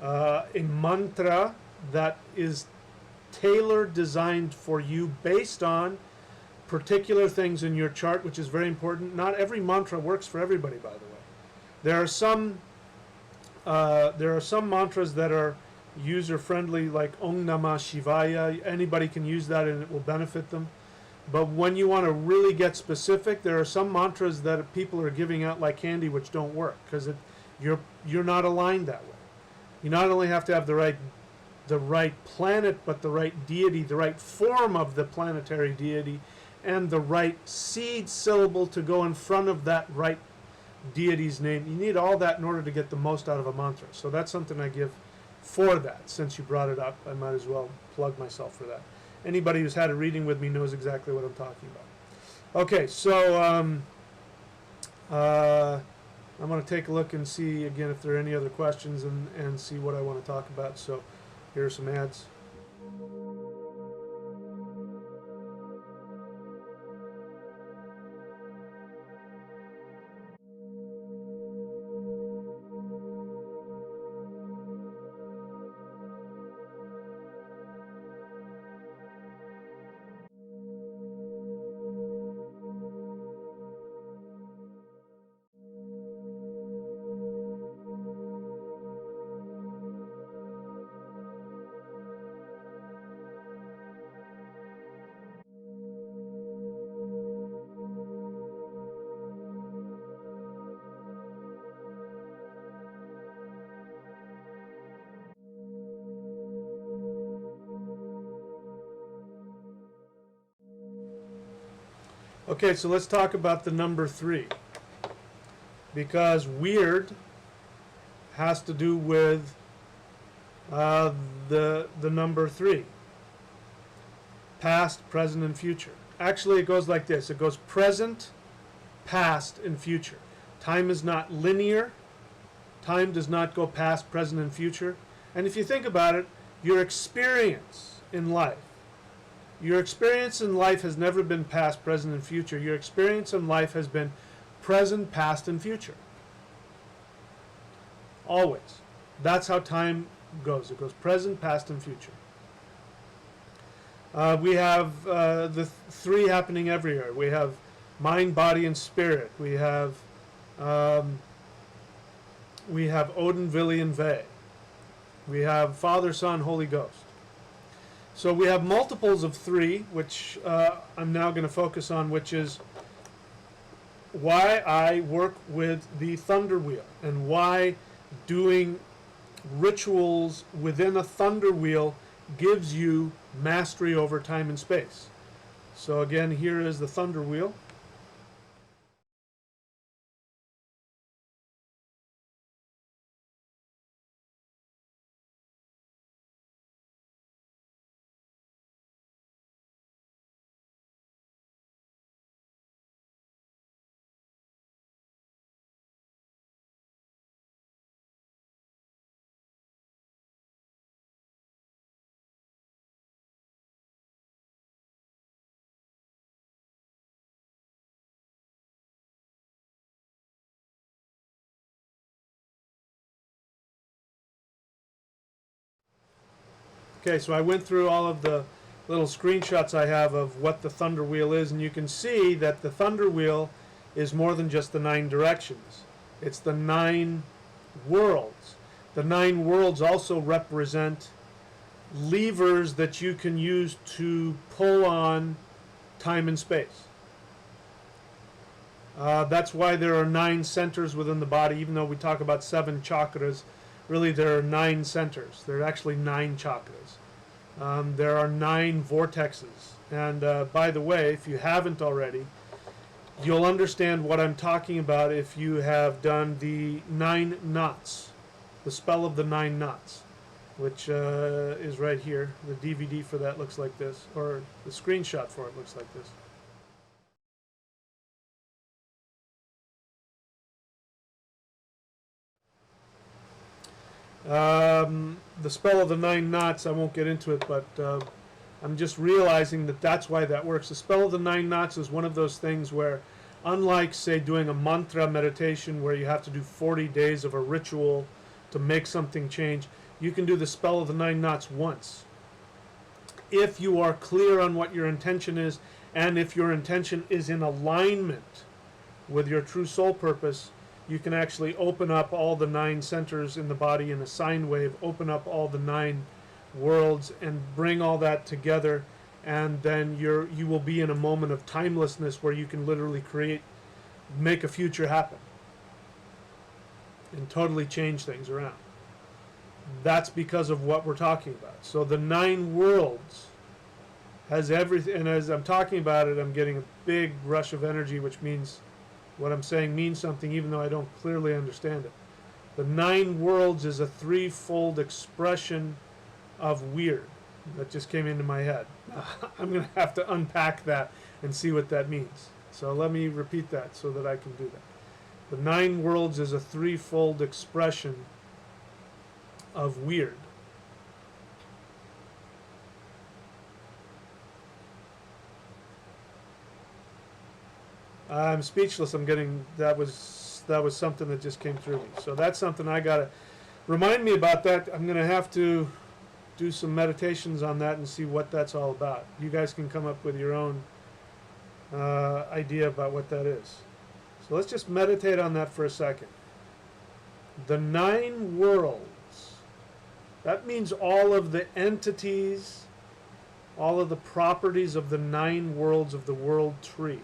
a mantra that is tailored, designed for you based on particular things in your chart, which is very important. Not every mantra works for everybody, by the way. There are some mantras that are user-friendly, like Om Namah Shivaya. Anybody can use that and it will benefit them. But when you want to really get specific, there are some mantras that people are giving out like candy which don't work, because you're not aligned that way. You not only have to have the right planet, but the right deity, the right form of the planetary deity, and the right seed syllable to go in front of that right deity's name. You need all that in order to get the most out of a mantra. So that's something I give for that. Since you brought it up, I might as well plug myself for that. Anybody who's had a reading with me knows exactly what I'm talking about. Okay, so I'm going to take a look and see again if there are any other questions, and see what I want to talk about. So here are some ads. Okay, so let's talk about the number 3. Because Wyrd has to do with the number 3. Past, present, and future. Actually, it goes like this. It goes present, past, and future. Time is not linear. Time does not go past, present, and future. And if you think about it, your experience in life has never been past, present, and future. Your experience in life has been present, past, and future. Always. That's how time goes. It goes present, past, and future. We have the 3 happening everywhere. We have mind, body, and spirit. We have Odin, Vili, and Ve. We have Father, Son, Holy Ghost. So we have multiples of 3, which I'm now going to focus on, which is why I work with the thunder wheel and why doing rituals within a thunder wheel gives you mastery over time and space. So again, here is the thunder wheel. Okay, so I went through all of the little screenshots I have of what the thunder wheel is, and you can see that the thunder wheel is more than just the 9 directions. It's the 9 worlds. The 9 worlds also represent levers that you can use to pull on time and space. That's why there are 9 centers within the body, even though we talk about 7 chakras. Really, there are 9 centers. There are actually 9 chakras. There are 9 vortexes. And by the way, if you haven't already, you'll understand what I'm talking about if you have done the 9 knots, the spell of the 9 knots, which is right here. The DVD for that looks like this, or the screenshot for it looks like this. The spell of the 9 knots, I won't get into it, but I'm just realizing that that's why that works. The spell of the 9 knots is one of those things where, unlike, say, doing a mantra meditation where you have to do 40 days of a ritual to make something change, you can do the spell of the 9 knots once. If you are clear on what your intention is, and if your intention is in alignment with your true soul purpose, you can actually open up all the 9 centers in the body in a sine wave, open up all the 9 worlds, and bring all that together, and then you will be in a moment of timelessness where you can literally make a future happen, and totally change things around. That's because of what we're talking about. So the 9 worlds has everything, and as I'm talking about it, I'm getting a big rush of energy, which means what I'm saying means something, even though I don't clearly understand it. The 9 worlds is a 3-fold expression of Wyrd. That just came into my head. I'm going to have to unpack that and see what that means. So let me repeat that so that I can do that. The 9 worlds is a 3-fold expression of Wyrd. I'm speechless. I'm getting that was something that just came through me. So that's something I gotta remind me about. That I'm gonna have to do some meditations on that and see what that's all about. You guys can come up with your own idea about what that is. So let's just meditate on that for a second. The 9 worlds. That means all of the entities, all of the properties of the 9 worlds of the world tree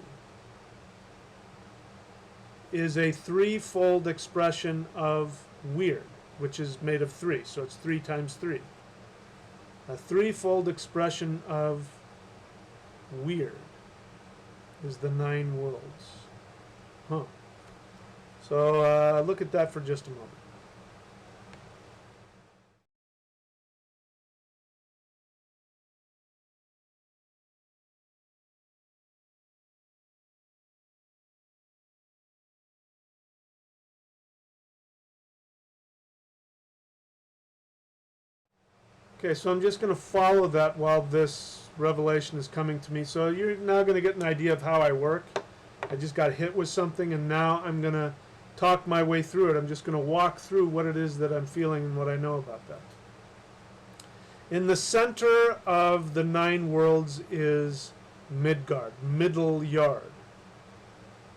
is a 3-fold expression of Wyrd, which is made of 3, so it's 3 times 3. A 3-fold expression of Wyrd. is the 9 worlds. Huh. So look at that for just a moment. Okay, so I'm just going to follow that while this revelation is coming to me. So you're now going to get an idea of how I work. I just got hit with something, and now I'm going to talk my way through it. I'm just going to walk through what it is that I'm feeling and what I know about that. In the center of the 9 worlds is Midgard, Middle Yard,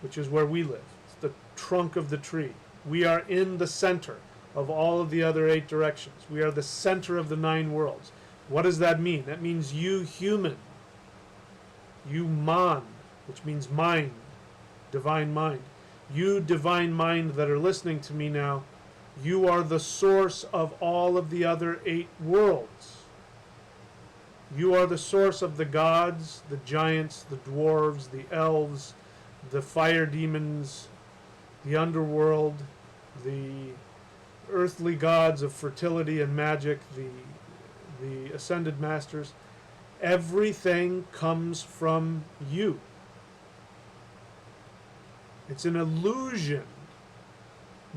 which is where we live. It's the trunk of the tree. We are in the center of all of the other 8 directions. We are the center of the 9 worlds. What does that mean? That means you human, you man, which means mind, divine mind. You divine mind that are listening to me now, you are the source of all of the other 8 worlds. You are the source of the gods, the giants, the dwarves, the elves, the fire demons, the underworld, the earthly gods of fertility and magic, the ascended masters. Everything comes from you. It's an illusion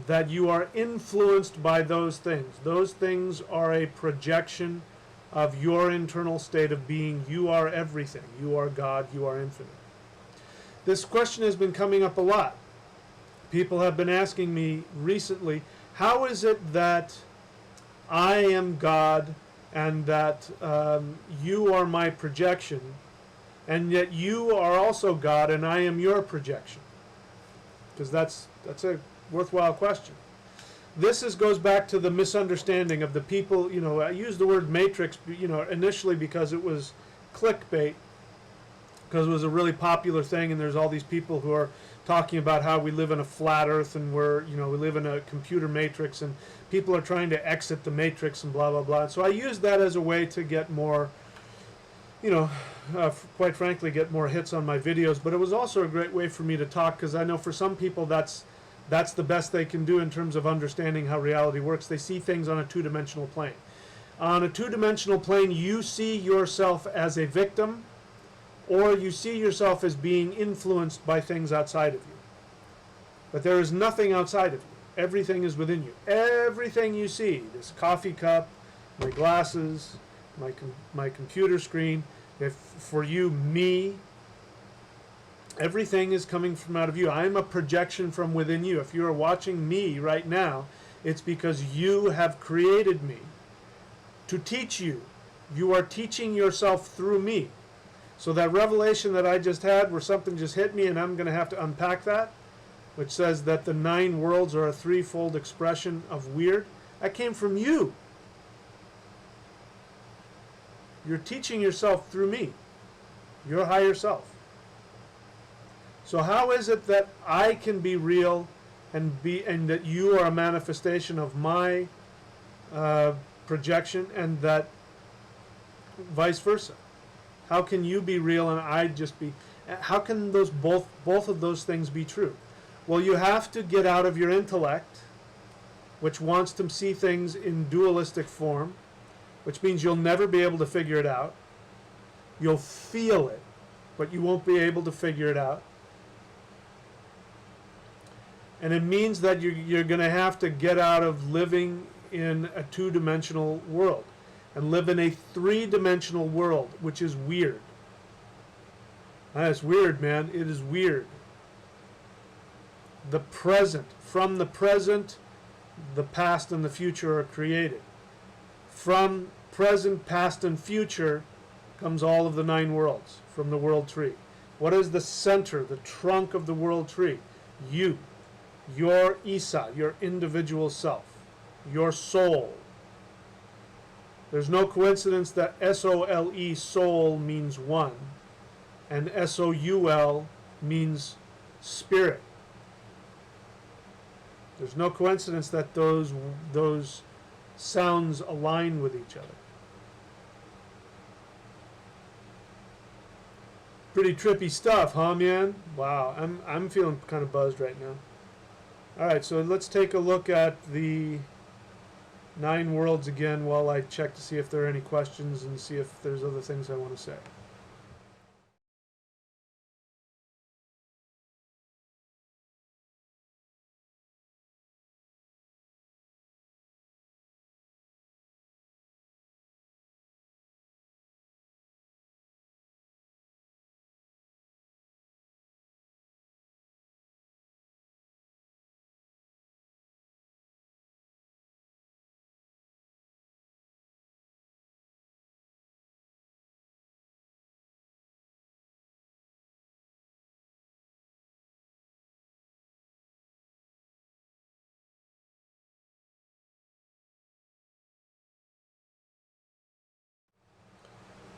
that you are influenced by those things. Those things are a projection of your internal state of being. You are everything. You are God. You are infinite. This question has been coming up a lot. People have been asking me recently, how is it that I am God and that you are my projection, and yet you are also God and I am your projection? Because that's a worthwhile question. This goes back to the misunderstanding of the people. I used the word matrix, initially because it was clickbait, because it was a really popular thing, and there's all these people who are talking about how we live in a flat earth and we live in a computer matrix, and people are trying to exit the matrix and blah blah blah. So I used that as a way to get more, quite frankly, get more hits on my videos. But it was also a great way for me to talk, because I know for some people that's the best they can do in terms of understanding how reality works. They see things on a 2-dimensional plane. On a 2-dimensional plane, you see yourself as a victim, or you see yourself as being influenced by things outside of you. But there is nothing outside of you. Everything is within you. Everything you see, this coffee cup, my glasses, my computer screen, if for you, me, everything is coming from out of you. I am a projection from within you. If you are watching me right now, it's because you have created me to teach you. You are teaching yourself through me. So that revelation that I just had, where something just hit me and I'm going to have to unpack that, which says that the 9 worlds are a threefold expression of Wyrd, that came from you. You're teaching yourself through me, your higher self. So how is it that I can be real and that you are a manifestation of my projection, and that vice versa? How can you be real and I just be? How can those both of those things be true? Well, you have to get out of your intellect, which wants to see things in dualistic form, which means you'll never be able to figure it out. You'll feel it, but you won't be able to figure it out. And it means that you're going to have to get out of living in a 2-dimensional world and live in a 3-dimensional world, which is weird. It's weird, man. It is weird. The present. From the present, the past and the future are created. From present, past, and future comes all of the 9 worlds from the world tree. What is the center, the trunk of the world tree? You. Your Isa, your individual self. Your soul. There's no coincidence that S-O-L-E, soul, means one, and S-O-U-L means spirit. There's no coincidence that those sounds align with each other. Pretty trippy stuff, huh, man? Wow, I'm feeling kind of buzzed right now. All right, so let's take a look at the 9 worlds again while I check to see if there are any questions and see if there's other things I want to say.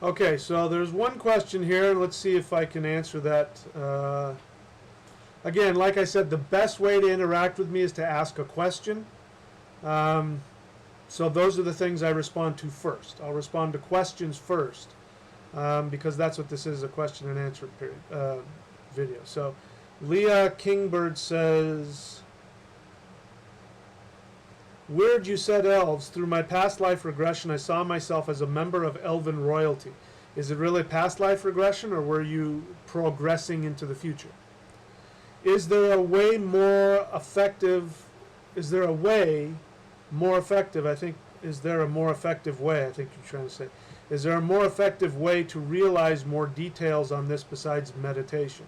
Okay, so there's one question here. Let's see if I can answer that. Again, like I said, the best way to interact with me is to ask a question. So those are the things I respond to first. I'll respond to questions first, because that's what this is, a question and answer period, video. So Leah Kingbird says, Wyrd, you said elves. Through my past life regression, I saw myself as a member of elven royalty. Is it really past life regression, or were you progressing into the future? Is there a way more effective? Is there a way more effective? I think, is there a more effective way? I think you're trying to say. Is there a more effective way to realize more details on this besides meditation?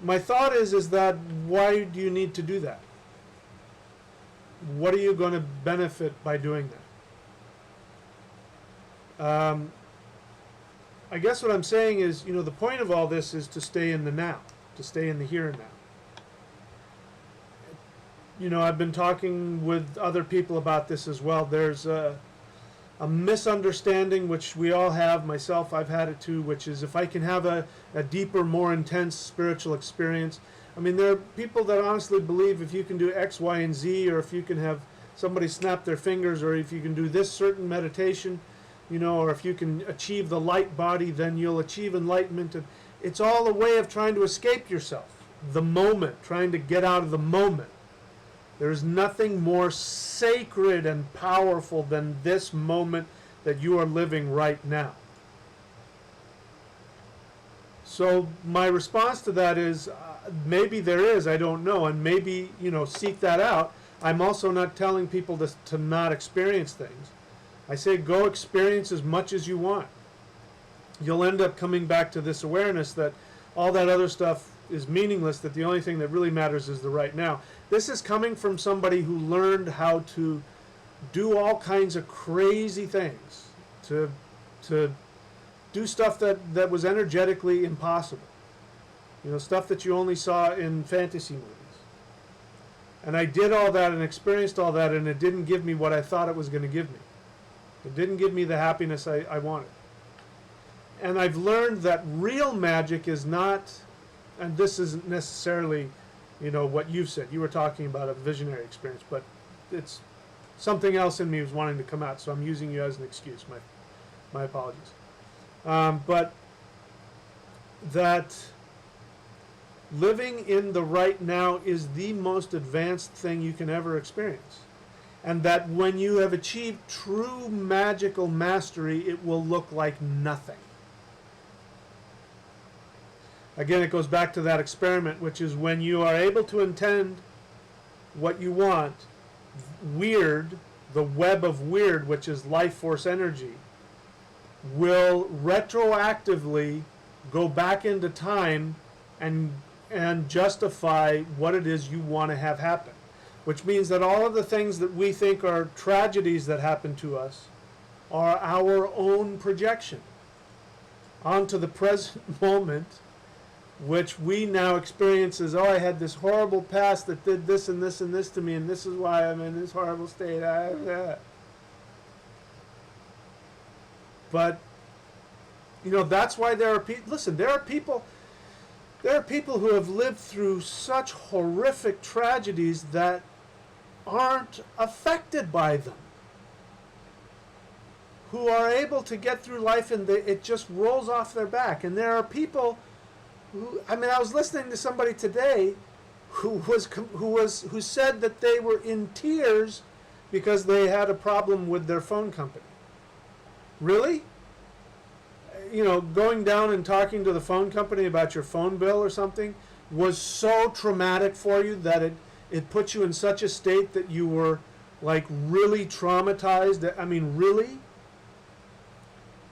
My thought is that why do you need to do that? What are you going to benefit by doing that? I guess what I'm saying is, the point of all this is to stay in the now, to stay in the here and now. I've been talking with other people about this as well. There's a misunderstanding, which we all have, myself, I've had it too, which is if I can have a deeper, more intense spiritual experience. I mean, there are people that honestly believe if you can do X, Y, and Z, or if you can have somebody snap their fingers, or if you can do this certain meditation, or if you can achieve the light body, then you'll achieve enlightenment. And it's all a way of trying to escape yourself, the moment, trying to get out of the moment. There is nothing more sacred and powerful than this moment that you are living right now. So my response to that is, maybe there is, I don't know, and maybe, seek that out. I'm also not telling people to not experience things. I say go experience as much as you want. You'll end up coming back to this awareness that all that other stuff is meaningless, that the only thing that really matters is the right now. This is coming from somebody who learned how to do all kinds of crazy things, to do stuff that was energetically impossible. Stuff that you only saw in fantasy movies. And I did all that and experienced all that, and it didn't give me what I thought it was going to give me. It didn't give me the happiness I wanted. And I've learned that real magic is not, and this isn't necessarily, what you've said. You were talking about a visionary experience, but it's something else in me was wanting to come out, so I'm using you as an excuse. My apologies. But that living in the right now is the most advanced thing you can ever experience. And that when you have achieved true magical mastery, it will look like nothing. Again, it goes back to that experiment, which is when you are able to intend what you want, Wyrd, the web of Wyrd, which is life force energy, will retroactively go back into time and justify what it is you want to have happen. Which means that all of the things that we think are tragedies that happen to us are our own projection onto the present moment, which we now experience as, I had this horrible past that did this and this and this to me, and this is why I'm in this horrible state. But, that's why there are people, listen, there are people who have lived through such horrific tragedies that aren't affected by them. who are able to get through life and it just rolls off their back. And there are people who, I mean, I was listening to somebody today who said that they were in tears because they had a problem with their phone company. Really? You know, going down and talking to the phone company about your phone bill or something was so traumatic for you that it put you in such a state that you were like really traumatized. I mean, really?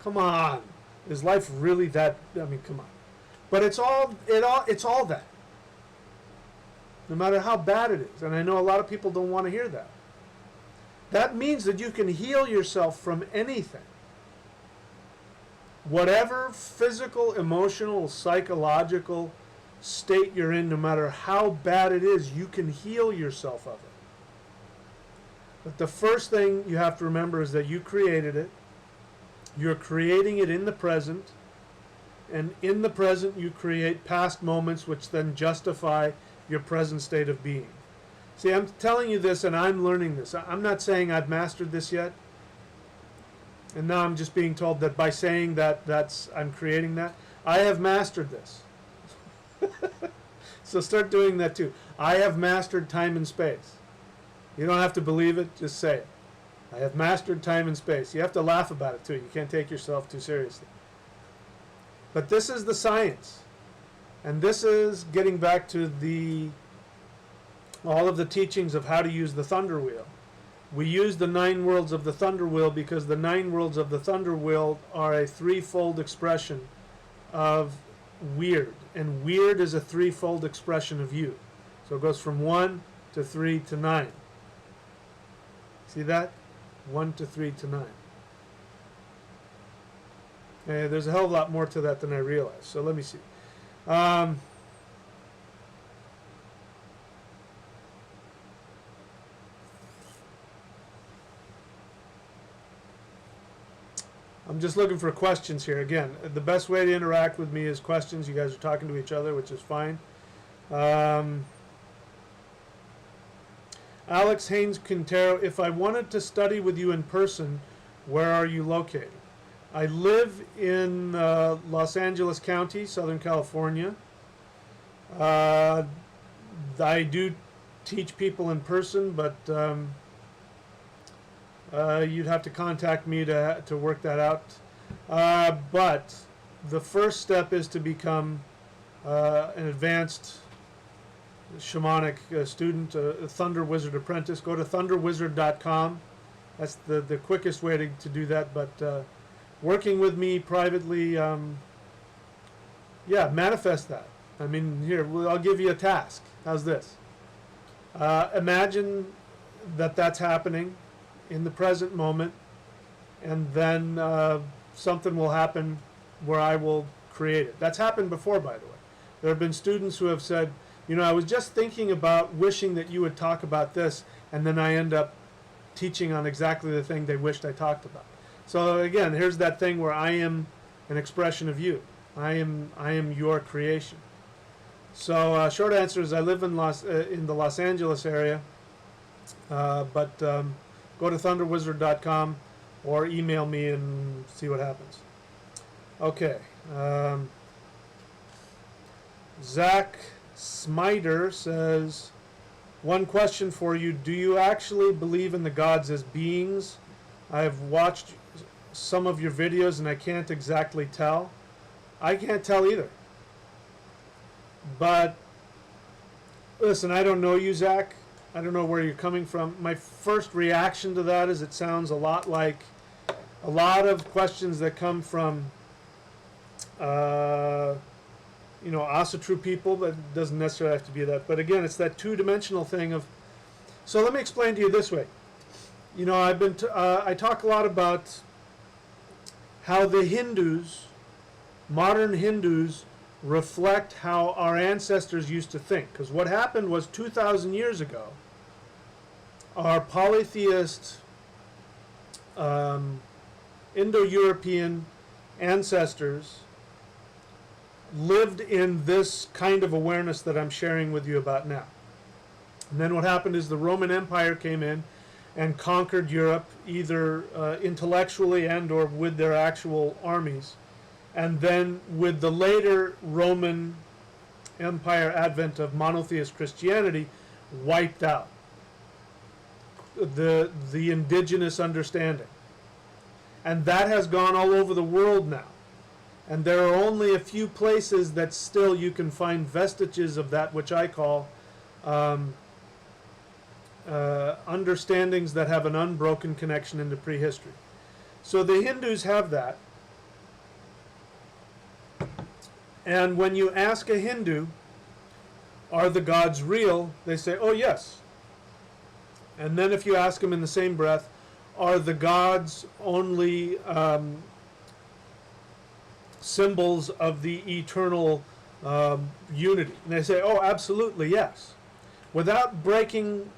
Come on. Is life really that? I mean, come on. But it's all that. No matter how bad it is. And I know a lot of people don't want to hear that. That means that you can heal yourself from anything. Whatever physical, emotional, psychological state you're in, no matter how bad it is, you can heal yourself of it. But the first thing you have to remember is that you created it. You're creating it in the present. And in the present, you create past moments which then justify your present state of being. See, I'm telling you this and I'm learning this. I'm not saying I've mastered this yet. And now I'm just being told that by saying that, I'm creating that. I have mastered this. So start doing that too. I have mastered time and space. You don't have to believe it, just say it. I have mastered time and space. You have to laugh about it too. You can't take yourself too seriously. But this is the science. And this is getting back to all of the teachings of how to use the thunder wheel. We use the 9 worlds of the thunder wheel because the 9 worlds of the thunder wheel are a threefold expression of Wyrd. And Wyrd is a threefold expression of you. So it goes from 1 to 3 to 9. See that? 1 to 3 to 9. And there's a hell of a lot more to that than I realized. So let me see. I'm just looking for questions here. Again, the best way to interact with me is questions. You guys are talking to each other, which is fine. Alex Haynes Quintero, if I wanted to study with you in person, where are you located? I live in Los Angeles County, Southern California. I do teach people in person, but you'd have to contact me to work that out. But the first step is to become an advanced shamanic student, a Thunder Wizard apprentice. Go to thunderwizard.com. That's the quickest way to do that. But working with me privately, manifest that. I mean, here, I'll give you a task. How's this? Imagine that that's happening in the present moment, and then something will happen where I will create it. That's happened before, by the way. There have been students who have said, you know, I was just thinking about wishing that you would talk about this, and then I end up teaching on exactly the thing they wished I talked about. So again, here's that thing where I am an expression of you. I am your creation. So short answer is I live in the Los Angeles area, but go to thunderwizard.com or email me and see what happens. Okay. Zach Smiter says, one question for you. Do you actually believe in the gods as beings? I have watched some of your videos and I can't exactly tell. I can't tell either. But listen, I don't know you, Zach. I don't know where you're coming from. My first reaction to that is it sounds a lot like a lot of questions that come from Asatru people, but it doesn't necessarily have to be that. But again, it's that two-dimensional thing of. So let me explain to you this way. You know, I talk a lot about how the Hindus, modern Hindus, reflect how our ancestors used to think. Because what happened was 2,000 years ago, our polytheist Indo-European ancestors lived in this kind of awareness that I'm sharing with you about now. And then what happened is the Roman Empire came in and conquered Europe, either intellectually and or with their actual armies. And then with the later Roman Empire advent of monotheist Christianity, wiped out the indigenous understanding. And that has gone all over the world now. And there are only a few places that still you can find vestiges of that, which I call understandings that have an unbroken connection into prehistory. So the Hindus have that. And when you ask a Hindu, are the gods real? They say, oh yes. And then if you ask them in the same breath, are the gods only symbols of the eternal unity? And they say, oh, absolutely, yes. Without breaking,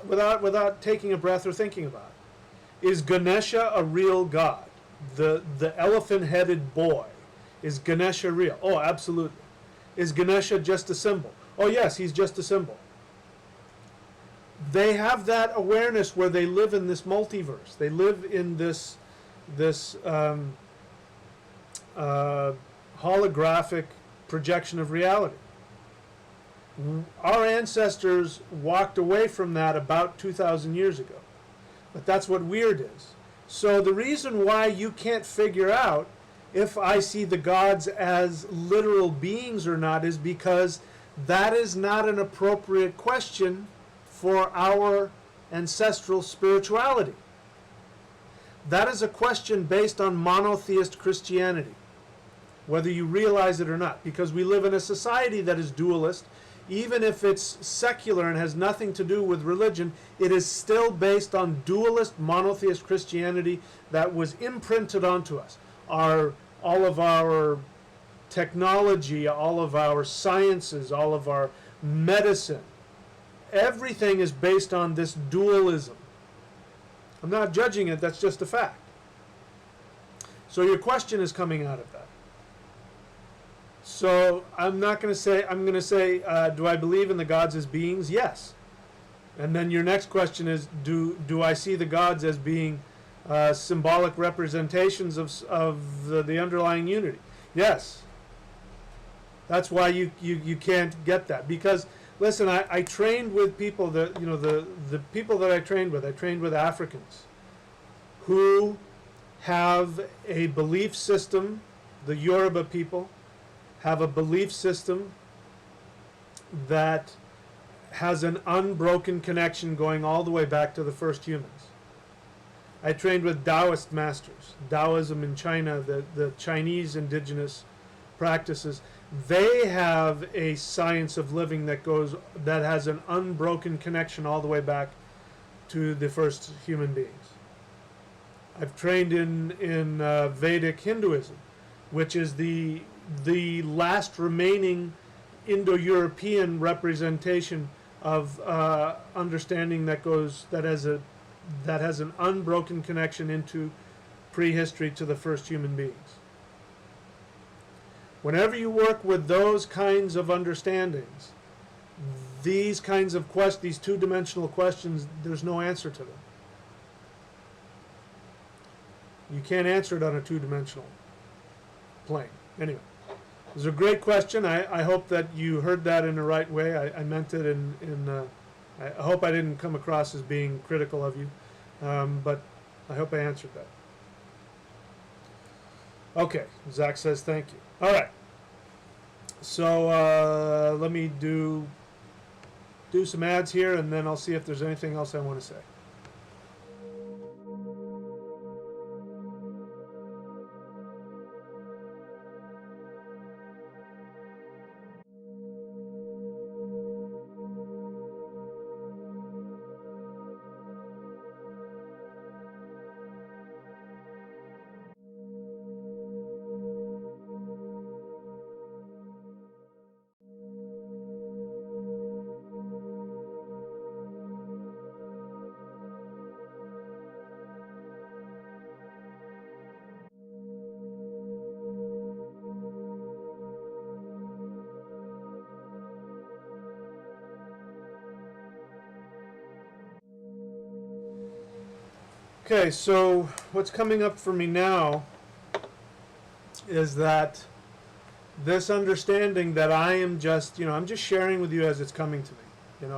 without taking a breath or thinking about it. Is Ganesha a real god? The elephant-headed boy. Is Ganesha real? Oh, absolutely. Is Ganesha just a symbol? Oh, yes, he's just a symbol. They have that awareness where they live in this multiverse. They live in this holographic projection of reality. Our ancestors walked away from that about 2,000 years ago. But that's what Wyrd is. So the reason why you can't figure out if I see the gods as literal beings or not is because that is not an appropriate question for our ancestral spirituality. That is a question based on monotheist Christianity, whether you realize it or not, because we live in a society that is dualist. Even if it's secular and has nothing to do with religion, it is still based on dualist monotheist Christianity that was imprinted onto us. All of our technology, all of our sciences, all of our medicine, everything is based on this dualism. I'm not judging it, that's just a fact. So your question is coming out of that. So I'm not going to say, I'm going to say, do I believe in the gods as beings? Yes. And then your next question is, do I see the gods as being symbolic representations of the underlying unity? Yes. That's why you can't get that. Because, listen, I trained with people that, the people that I trained with Africans who have a belief system, the Yoruba people have a belief system that has an unbroken connection going all the way back to the first humans. I trained with Taoist masters, Taoism in China, the Chinese indigenous practices. They have a science of living that has an unbroken connection all the way back to the first human beings. I've trained in Vedic Hinduism, which is the last remaining Indo-European representation of understanding that has an unbroken connection into prehistory to the first human beings. Whenever you work with those kinds of understandings, these kinds of these two-dimensional questions, there's no answer to them. You can't answer it on a two-dimensional plane. Anyway. It was a great question. I hope that you heard that in the right way. I meant it I hope I didn't come across as being critical of you, but I hope I answered that. Okay, Zach says thank you. All right. So let me do some ads here, and then I'll see if there's anything else I want to say. Okay, so what's coming up for me now is that this understanding that I am just, I'm just sharing with you as it's coming to me.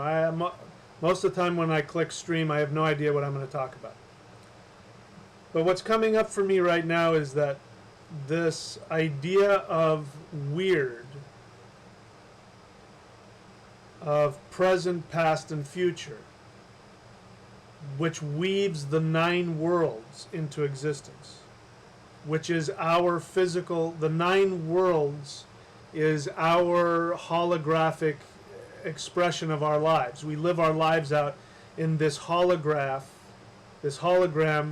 Most of the time when I click stream, I have no idea what I'm going to talk about. But what's coming up for me right now is that this idea of Wyrd, of present, past, and future, which weaves the 9 worlds into existence, which is our physical, the 9 worlds is our holographic expression of our lives. We live our lives out in this hologram,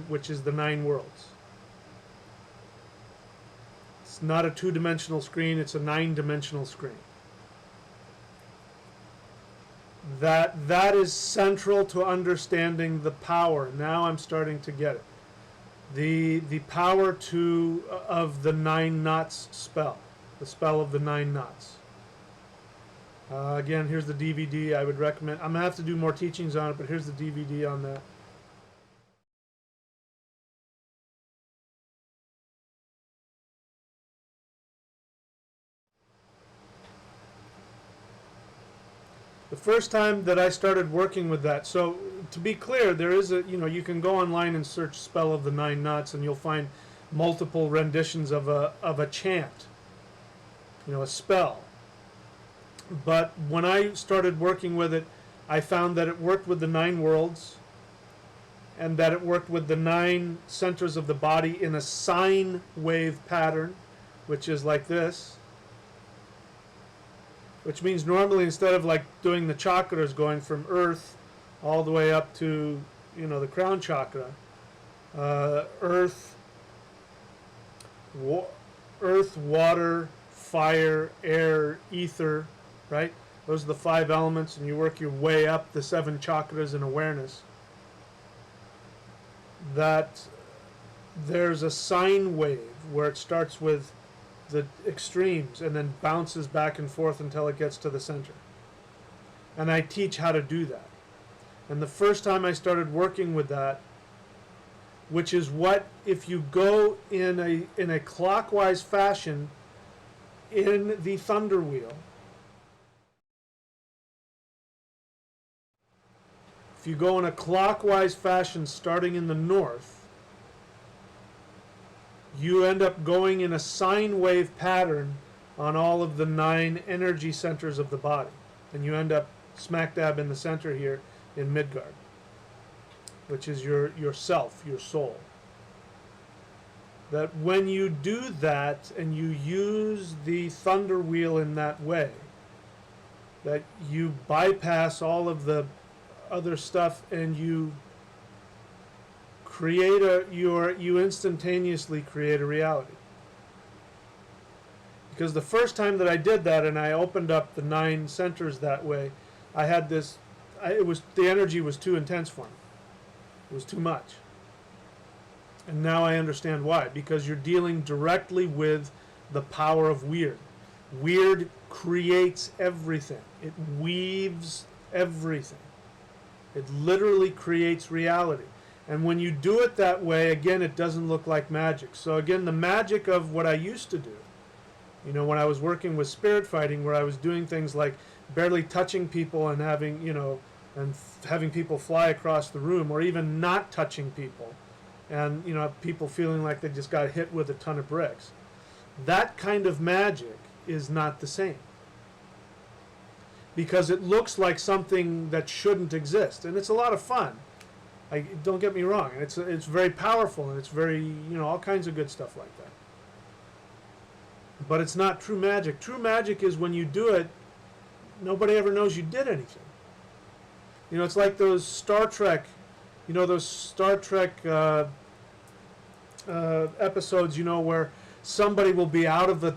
which is the 9 worlds. It's not a 2-dimensional screen, it's a 9-dimensional screen. That is central to understanding the power. Now I'm starting to get it. The power of the 9 knots spell, the spell of the 9 knots. Again, here's the DVD. I would recommend. I'm gonna have to do more teachings on it, but here's the DVD on that. The first time that I started working with that, so to be clear, there is you can go online and search spell of the 9 knots, and you'll find multiple renditions of a chant, a spell. But when I started working with it, I found that it worked with the 9 worlds, and that it worked with the 9 centers of the body in a sine wave pattern, which is like this. Which means normally instead of like doing the chakras going from earth all the way up to the crown chakra, earth, water, fire, air, ether, right? Those are the 5 elements, and you work your way up the 7 chakras in awareness. That there's a sine wave where it starts with the extremes and then bounces back and forth until it gets to the center. And I teach how to do that. And the first time I started working with that, which is what, if you go in a clockwise fashion in the thunder wheel, if you go in a clockwise fashion starting in the north, you end up going in a sine wave pattern on all of the 9 energy centers of the body. And you end up smack dab in the center here in Midgard, which is your self, your soul. That when you do that and you use the thunder wheel in that way, that you bypass all of the other stuff and you you instantaneously create a reality. Because the first time that I did that and I opened up the 9 centers that way, I had this, the energy was too intense for me. It was too much. And now I understand why. Because you're dealing directly with the power of Wyrd. Wyrd creates everything. It weaves everything. It literally creates reality. And when you do it that way, again, it doesn't look like magic. So again, the magic of what I used to do, when I was working with spirit fighting, where I was doing things like barely touching people and having, and having people fly across the room, or even not touching people, and, people feeling like they just got hit with a ton of bricks. That kind of magic is not the same. Because it looks like something that shouldn't exist. And it's a lot of fun. Don't get me wrong, it's very powerful, and it's very, all kinds of good stuff like that. But it's not true magic. True magic is when you do it, nobody ever knows you did anything. It's like those Star Trek, episodes, where somebody will be out of the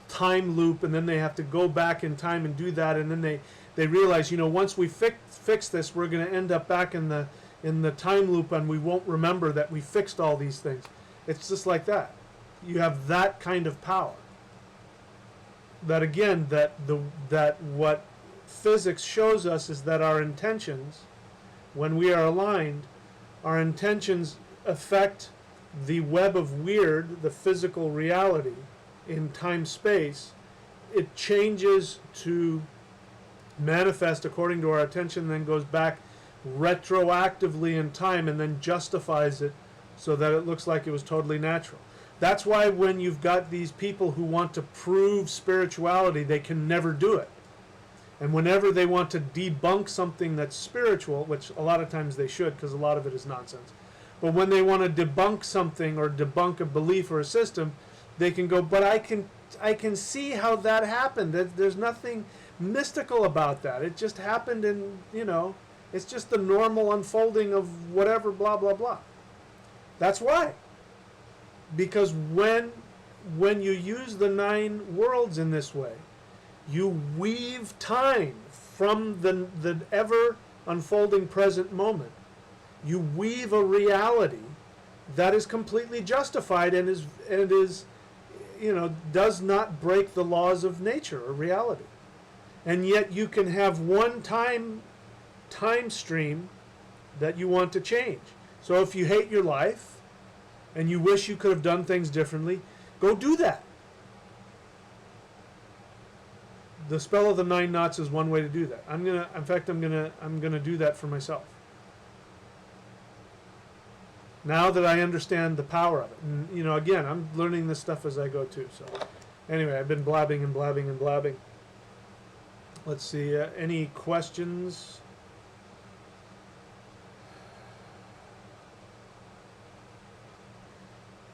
time loop and then they have to go back in time and do that, and then they realize, once we fix this, we're going to end up back in the time loop, and we won't remember that we fixed all these things. It's just like that. You have that kind of power. That again, that what physics shows us is that our intentions, when we are aligned, our intentions affect the web of Wyrd, the physical reality, in time-space, it changes to manifest according to our attention, then goes back retroactively in time and then justifies it so that it looks like it was totally natural. That's why when you've got these people who want to prove spirituality, they can never do it. And whenever they want to debunk something that's spiritual, which a lot of times they should because a lot of it is nonsense, but when they want to debunk something or debunk a belief or a system, they can go, but I can see how that happened. There's nothing mystical about that. It just happened, and it's just the normal unfolding of whatever, blah, blah, blah. That's why. Because when you use the 9 worlds in this way, you weave time from the ever unfolding present moment. You weave a reality that is completely justified and is does not break the laws of nature or reality. And yet you can have one time stream that you want to change. So if you hate your life and you wish you could have done things differently, go do that. The spell of the 9 knots is one way to do that. I'm gonna do that for myself. Now that I understand the power of it, and again, I'm learning this stuff as I go too. So, anyway, I've been blabbing and blabbing and blabbing. Let's see. Any questions?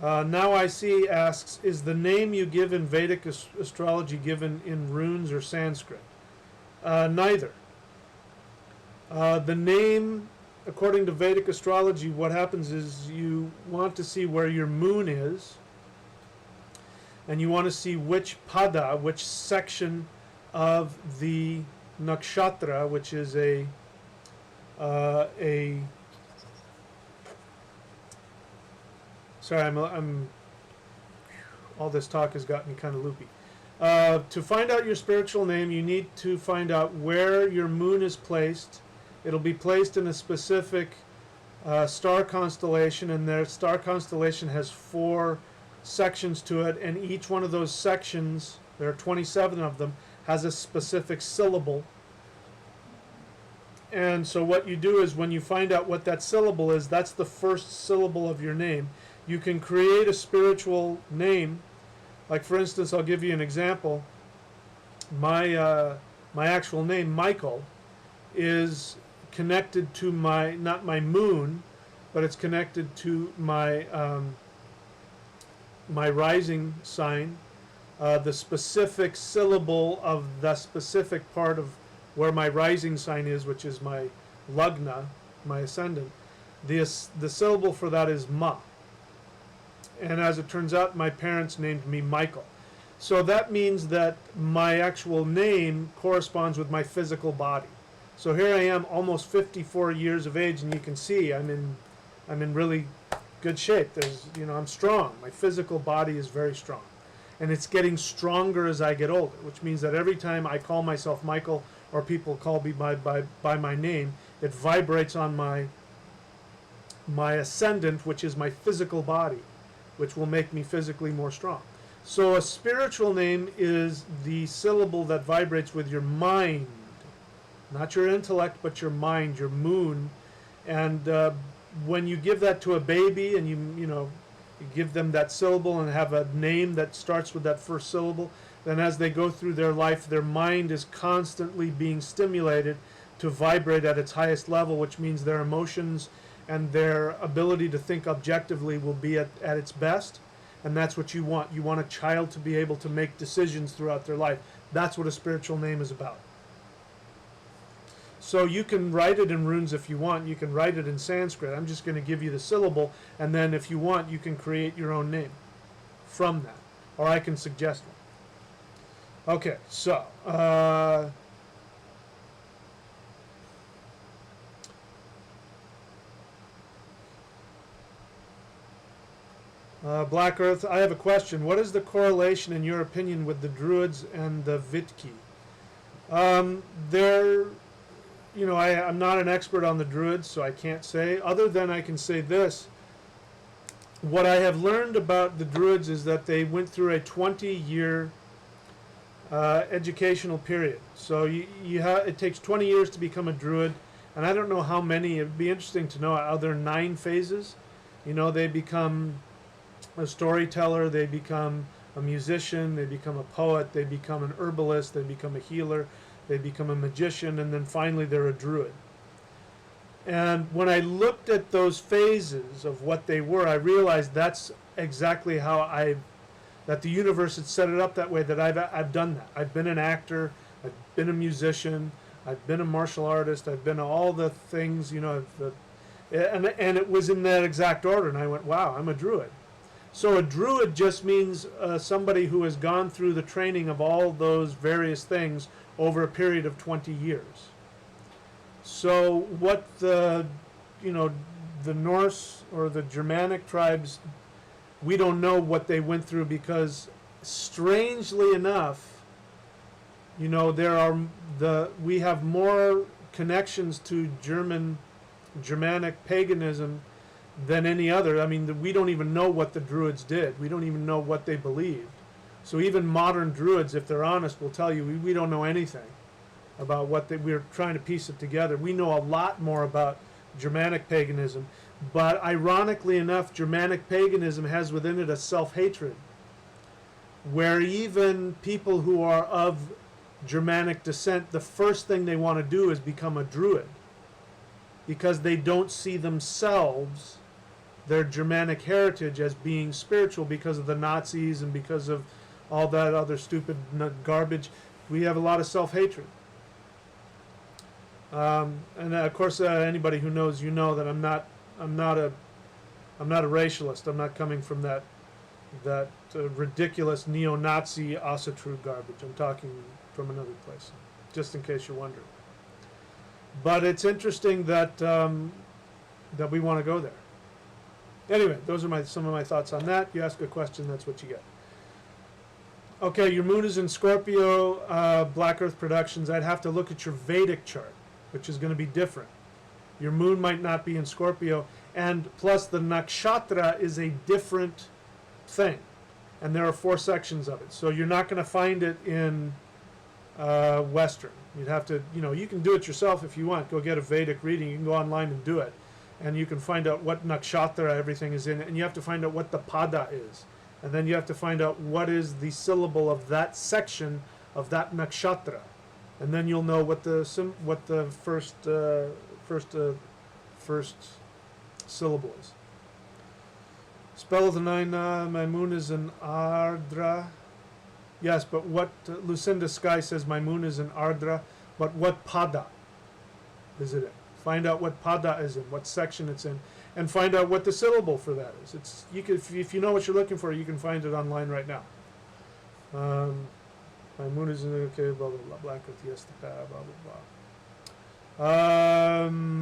Now I see asks, is the name you give in Vedic astrology given in runes or Sanskrit? Neither. The name, according to Vedic astrology, what happens is you want to see where your moon is, and you want to see which pada, which section of the nakshatra, which is a sorry, I'm all this talk has got me kind of loopy. To find out your spiritual name, you need to find out where your moon is placed. It'll be placed in a specific star constellation, and their star constellation has 4 sections to it, and each one of those sections, there are 27 of them, has a specific syllable. And so what you do is when you find out what that syllable is, that's the first syllable of your name. You can create a spiritual name. Like, for instance, I'll give you an example. My actual name, Michael, is connected to not my moon, but it's connected to my my rising sign. The specific syllable of the specific part of where my rising sign is, which is my lagna, my ascendant. The syllable for that is ma. And as it turns out, my parents named me Michael. So that means that my actual name corresponds with my physical body. So here I am, almost 54 years of age, and you can see I'm in really good shape. I'm strong. My physical body is very strong. And it's getting stronger as I get older, which means that every time I call myself Michael or people call me by my name, it vibrates on my ascendant, which is my physical body, which will make me physically more strong. So a spiritual name is the syllable that vibrates with your mind, not your intellect, but your mind, your moon. And when you give that to a baby and you give them that syllable and have a name that starts with that first syllable, then as they go through their life, their mind is constantly being stimulated to vibrate at its highest level, which means their emotions and their ability to think objectively will be at its best. And that's what you want. You want a child to be able to make decisions throughout their life. That's what a spiritual name is about. So you can write it in runes if you want. You can write it in Sanskrit. I'm just going to give you the syllable, and then if you want, you can create your own name from that. Or I can suggest one. Okay, so Black Earth, I have a question. What is the correlation, in your opinion, with the Druids and the Vitki? I'm not an expert on the Druids, so I can't say. Other than I can say this, what I have learned about the Druids is that they went through a 20-year educational period. So it takes 20 years to become a Druid, and I don't know how many. It would be interesting to know. Are there 9 phases? You know, they become a storyteller, they become a musician, they become a poet, they become an herbalist, they become a healer, they become a magician, and then finally they're a Druid. And when I looked at those phases of what they were, I realized that's exactly how that the universe had set it up that way, that I've done that. I've been an actor, I've been a musician, I've been a martial artist, I've been all the things, you know, and it was in that exact order, and I went, wow, I'm a Druid. So a Druid just means somebody who has gone through the training of all those various things over a period of 20 years. So what the Norse or the Germanic tribes, we don't know what they went through, because strangely enough, you know, we have more connections to Germanic paganism than any other. I mean, we don't even know what the Druids did. We don't even know what they believed. So even modern Druids, if they're honest, will tell you we don't know anything about what we're trying to piece it together. We know a lot more about Germanic paganism, but ironically enough, Germanic paganism has within it a self-hatred, where even people who are of Germanic descent, the first thing they want to do is become a Druid, because they don't see themselves, their Germanic heritage, as being spiritual because of the Nazis and because of all that other stupid garbage. We have a lot of self-hatred. And of course, anybody who knows, you know that I'm not a racialist. I'm not coming from that ridiculous neo-Nazi Asatru garbage. I'm talking from another place, just in case you're wondering. But it's interesting that that we want to go there. Anyway, those are some of my thoughts on that. You ask a question, that's what you get. Okay, your moon is in Scorpio, Black Earth Productions. I'd have to look at your Vedic chart, which is going to be different. Your moon might not be in Scorpio, and plus the nakshatra is a different thing, and there are 4 sections of it. So you're not going to find it in Western. You'd have to, you can do it yourself if you want. Go get a Vedic reading. You can go online and do it, and you can find out what nakshatra everything is in, and you have to find out what the pada is, and then you have to find out what is the syllable of that section of that nakshatra, and then you'll know what the first syllable is. Spell of the 9, my moon is in Ardra. Yes, but what Lucinda Sky says, my moon is in Ardra, but what pada is it in? Find out what pada is in, what section it's in, and find out what the syllable for that is. If you know what you're looking for, you can find it online right now. My moon is in, okay, blah, blah, blah, Black Earth, yes, the pada, blah, blah, blah.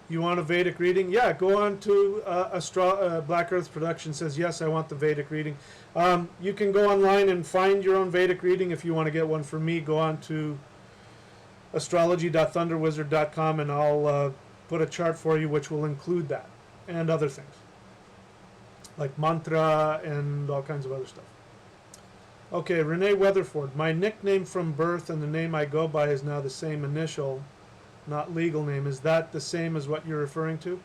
You want a Vedic reading? Yeah, go on to Black Earth Production says, yes, I want the Vedic reading. You can go online and find your own Vedic reading. If you want to get one from me, go on to astrology.thunderwizard.com, and I'll put a chart for you which will include that and other things, like mantra and all kinds of other stuff. Okay, Renee Weatherford. My nickname from birth and the name I go by is now the same initial, not legal name. Is that the same as what you're referring to?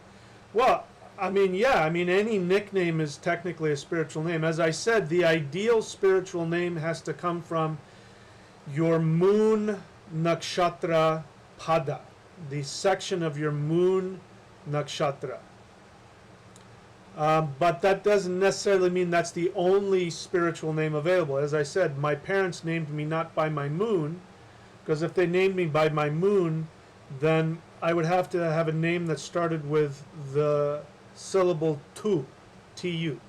Well, I mean, yeah. I mean, any nickname is technically a spiritual name. As I said, the ideal spiritual name has to come from your moon nakshatra pada, the section of your moon nakshatra. But that doesn't necessarily mean that's the only spiritual name available. As I said, my parents named me not by my moon, because if they named me by my moon, then I would have to have a name that started with the syllable tu, T-U,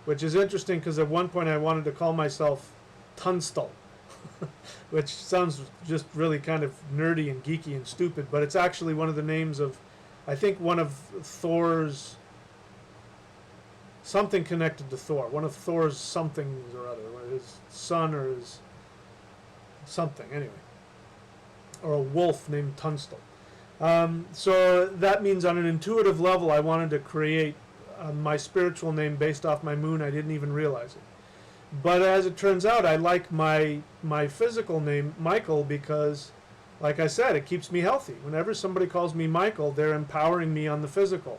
which is interesting because at one point I wanted to call myself Tunstall, which sounds just really kind of nerdy and geeky and stupid, but it's actually one of the names of, I think, one of Thor's, something connected to Thor, one of Thor's somethings or other, his son or his something, anyway. or a wolf named Tunstall. So that means on an intuitive level, I wanted to create my spiritual name based off my moon. I didn't even realize it. But as it turns out, I like my physical name, Michael, because, like I said, it keeps me healthy. Whenever somebody calls me Michael, they're empowering me on the physical.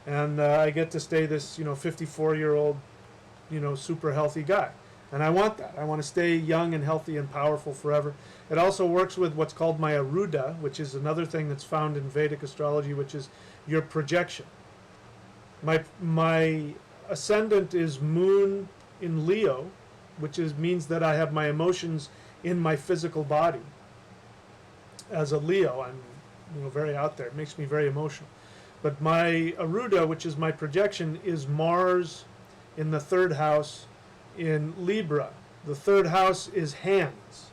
And I get to stay this, 54-year-old, super healthy guy. And I want that. I want to stay young and healthy and powerful forever. It also works with what's called my Aruda, which is another thing that's found in Vedic astrology, which is your projection. My ascendant is Moon in Leo, which means that I have my emotions in my physical body. As a Leo, I'm very out there. It makes me very emotional. But my Aruda, which is my projection, is Mars in the third house in Libra. The third house is hands.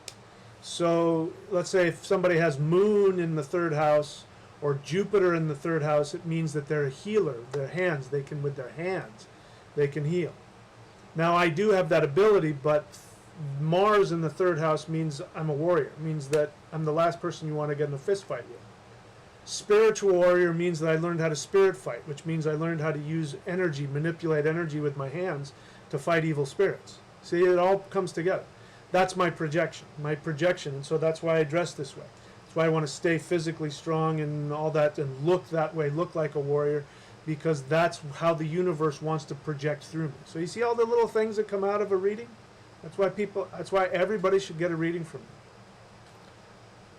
So let's say if somebody has Moon in the third house or Jupiter in the third house, it means that they're a healer. Their hands, with their hands, they can heal. Now I do have that ability, but Mars in the third house means I'm a warrior. It means that I'm the last person you want to get in a fist fight with. Spiritual warrior means that I learned how to spirit fight, which means I learned how to use energy, manipulate energy with my hands to fight evil spirits. See, it all comes together. That's my projection, and so that's why I dress this way. That's why I want to stay physically strong and all that and look that way, look like a warrior, because that's how the universe wants to project through me. So you see all the little things that come out of a reading? That's why everybody should get a reading from me.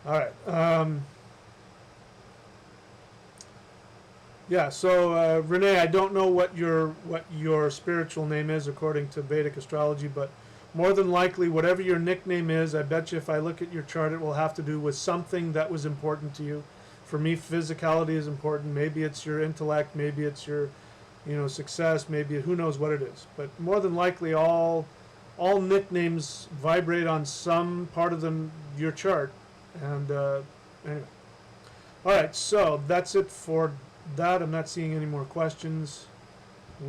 All right. Yeah, so Renee, I don't know what your spiritual name is according to Vedic astrology, but more than likely, whatever your nickname is, I bet you if I look at your chart, it will have to do with something that was important to you. For me, physicality is important. Maybe it's your intellect. Maybe it's your, success. Maybe who knows what it is. But more than likely, all nicknames vibrate on some part of your chart. And anyway, all right. So that's it for that. I'm not seeing any more questions.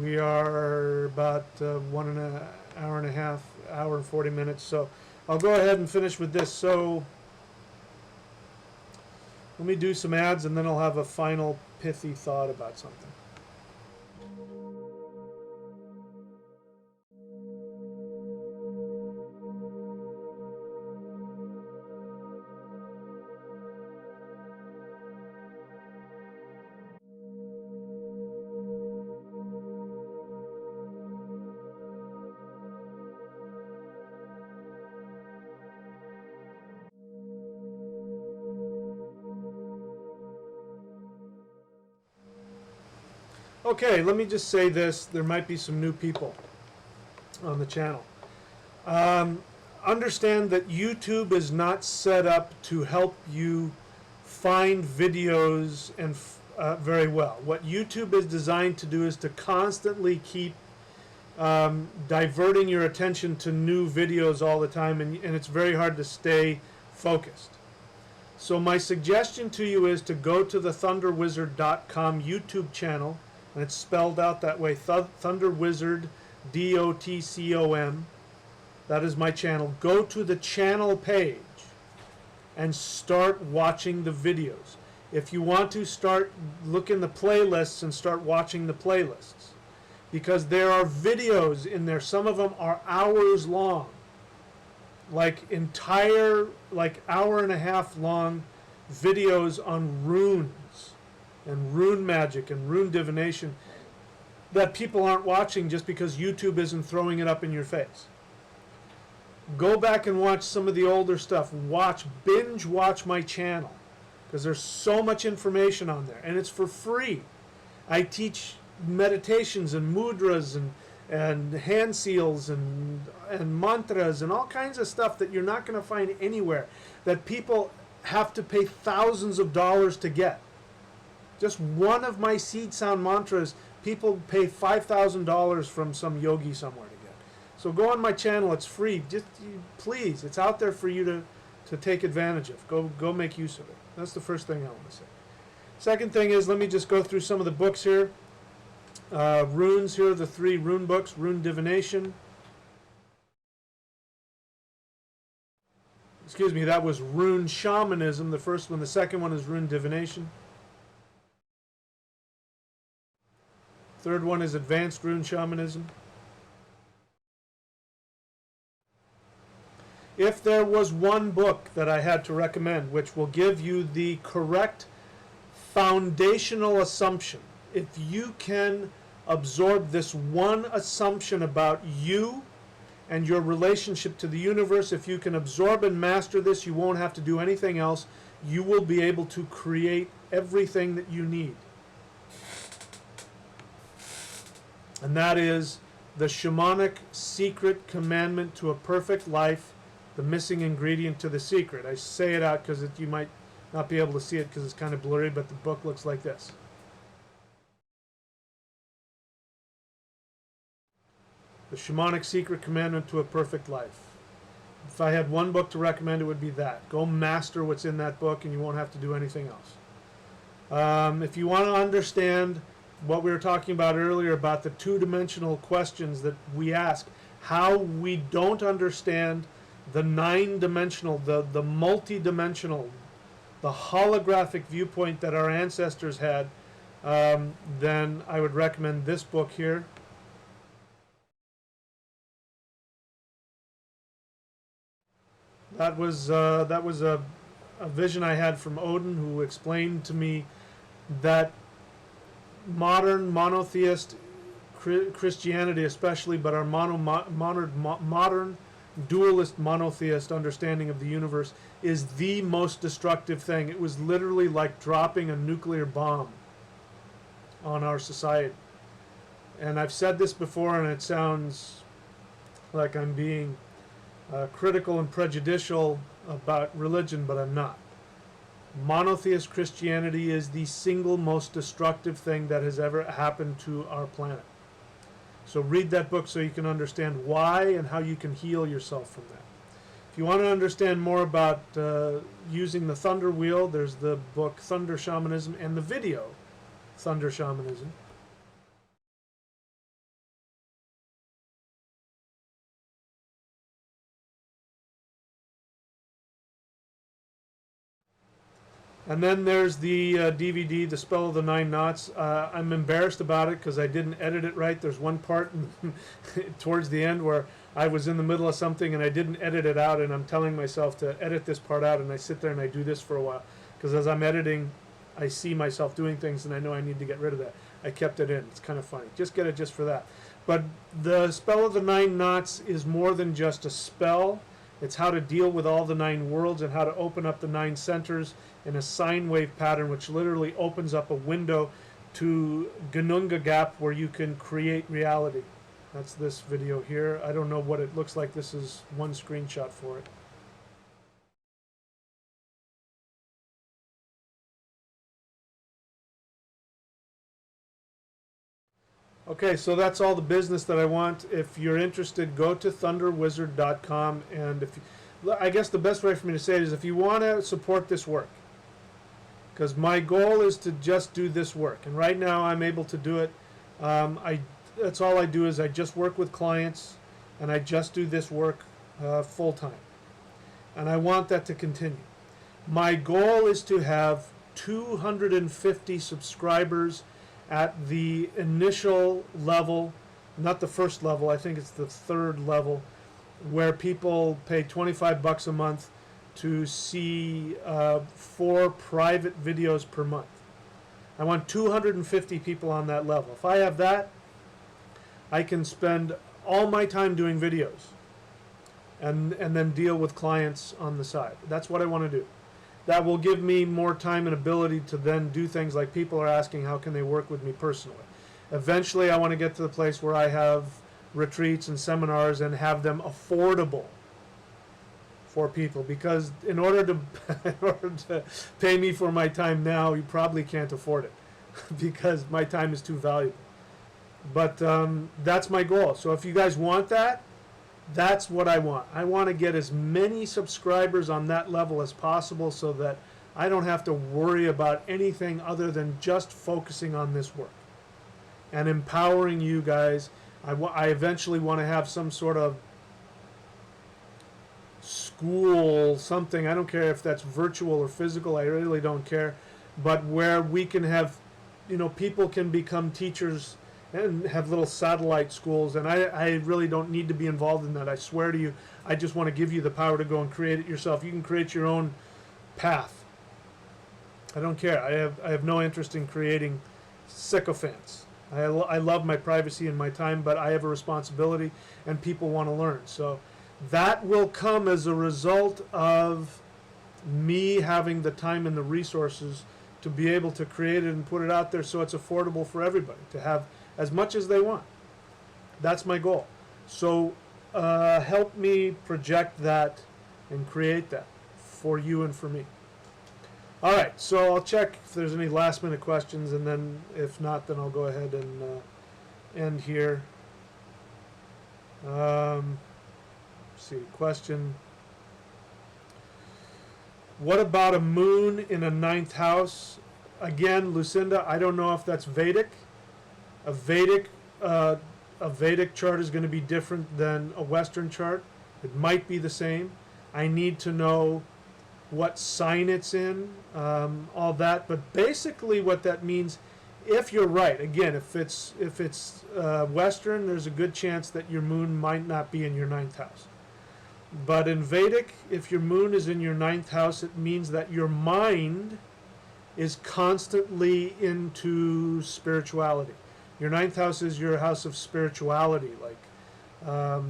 We are about 1 and a half, hour and 40 minutes. So I'll go ahead and finish with this. So let me do some ads and then I'll have a final pithy thought about something. Okay, let me just say this. There might be some new people on the channel. Understand that YouTube is not set up to help you find videos and very well. What YouTube is designed to do is to constantly keep diverting your attention to new videos all the time, and it's very hard to stay focused. So my suggestion to you is to go to the thunderwizard.com YouTube channel, and it's spelled out that way, Thunder Wizard, DOTCOM. That is my channel. Go to the channel page and start watching the videos. If you want to, look in the playlists and start watching the playlists, because there are videos in there. Some of them are hours long, like hour and a half long videos on runes and rune magic and rune divination that people aren't watching just because YouTube isn't throwing it up in your face. Go back and watch some of the older stuff. Binge watch my channel, because there's so much information on there, and it's for free. I teach meditations and mudras and hand seals and mantras and all kinds of stuff that you're not going to find anywhere, that people have to pay thousands of dollars to get. Just one of my seed sound mantras, people pay $5,000 from some yogi somewhere to get. So go on my channel, it's free. Just please, it's out there for you to take advantage of. Go make use of it. That's the first thing I want to say. Second thing is, let me just go through some of the books here. Runes, here are the 3 rune books. Rune Divination, excuse me, that was rune shamanism, the first one. The second one is rune divination. Third one is advanced rune shamanism. If there was one book that I had to recommend which will give you the correct foundational assumption, if you can absorb this one assumption about you and your relationship to the universe, if you can absorb and master this, you won't have to do anything else. You will be able to create everything that you need. And that is the Shamanic Secret Commandment to a Perfect Life, the missing ingredient to the secret. I say it out because you might not be able to see it because it's kind of blurry, but the book looks like this. The Shamanic Secret Commandment to a Perfect Life. If I had one book to recommend, it would be that. Go master what's in that book and you won't have to do anything else. If you want to understand what we were talking about earlier about the two-dimensional questions that we ask, how we don't understand the nine-dimensional, the multi-dimensional, the holographic viewpoint that our ancestors had, then I would recommend this book here. That was a vision I had from Odin, who explained to me that modern monotheist Christianity especially, but our modern dualist monotheist understanding of the universe is the most destructive thing. It was literally like dropping a nuclear bomb on our society. And I've said this before, and it sounds like I'm being critical and prejudicial about religion, but I'm not. Monotheist Christianity is the single most destructive thing that has ever happened to our planet. So read that book so you can understand why and how you can heal yourself from that. If you want to understand more about using the Thunder Wheel, there's the book Thunder Shamanism and the video Thunder Shamanism. And then there's the DVD, The Spell of the Nine Knots. I'm embarrassed about it because I didn't edit it right. There's one part towards the end where I was in the middle of something and I didn't edit it out, and I'm telling myself to edit this part out, and I sit there and I do this for a while. Because as I'm editing, I see myself doing things and I know I need to get rid of that. I kept it in. It's kind of funny. Just get it just for that. But the Spell of the Nine Knots is more than just a spell. It's how to deal with all the nine worlds and how to open up the nine centers in a sine wave pattern, which literally opens up a window to Gununga Gap where you can create reality. That's this video here. I don't know what it looks like. This is one screenshot for it. Okay, so that's all the business that I want. If you're interested, go to thunderwizard.com, and I guess the best way for me to say it is if you want to support this work, because my goal is to just do this work, and right now I'm able to do it. That's all I do is I just work with clients, and I just do this work full-time, and I want that to continue. My goal is to have 250 subscribers at the initial level, not the first level, I think it's the third level, where people pay $25 a month to see 4 private videos per month. I want 250 people on that level. If I have that, I can spend all my time doing videos and then deal with clients on the side. That's what I want to do. That will give me more time and ability to then do things like people are asking how can they work with me personally. Eventually I want to get to the place where I have retreats and seminars and have them affordable for people, because in order to pay me for my time now, you probably can't afford it because my time is too valuable. But that's my goal. So if you guys want that, that's what I want. I want to get as many subscribers on that level as possible so that I don't have to worry about anything other than just focusing on this work and empowering you guys. I eventually want to have some sort of school, something, I don't care if that's virtual or physical, I really don't care, but where we can have, people can become teachers and have little satellite schools, and I really don't need to be involved in that. I swear to you, I just want to give you the power to go and create it yourself. You can create your own path. I don't care. I have no interest in creating sycophants. I love my privacy and my time, but I have a responsibility, and people want to learn. So that will come as a result of me having the time and the resources to be able to create it and put it out there so it's affordable for everybody to have as much as they want. That's my goal. So help me project that and create that for you and for me. All right, so I'll check if there's any last minute questions, and then if not, then I'll go ahead and end here. Let's see, question. What about a moon in a 9th house? Again, Lucinda, I don't know if that's Vedic. A Vedic chart is going to be different than a Western chart. It might be the same. I need to know what sign it's in, all that. But basically what that means, if you're right, again, if it's Western, there's a good chance that your moon might not be in your 9th house. But in Vedic, if your moon is in your 9th house, it means that your mind is constantly into spirituality. Your 9th house is your house of spirituality. Like, the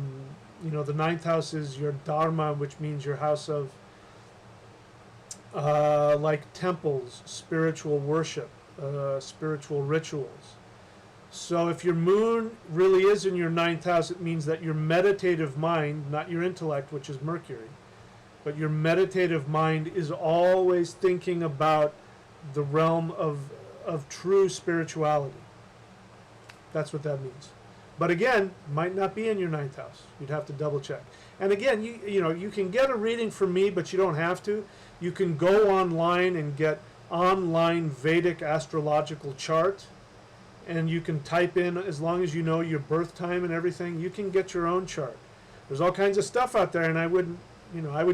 9th house is your dharma, which means your house of like temples, spiritual worship, spiritual rituals. So if your moon really is in your 9th house, it means that your meditative mind, not your intellect, which is Mercury, but your meditative mind is always thinking about the realm of true spirituality. That's what that means. But again, might not be in your 9th house. You'd have to double check. And again, you can get a reading from me, but you don't have to. You can go online and get online Vedic astrological chart, and you can type in, as long as you know your birth time and everything, you can get your own chart. There's all kinds of stuff out there, and I would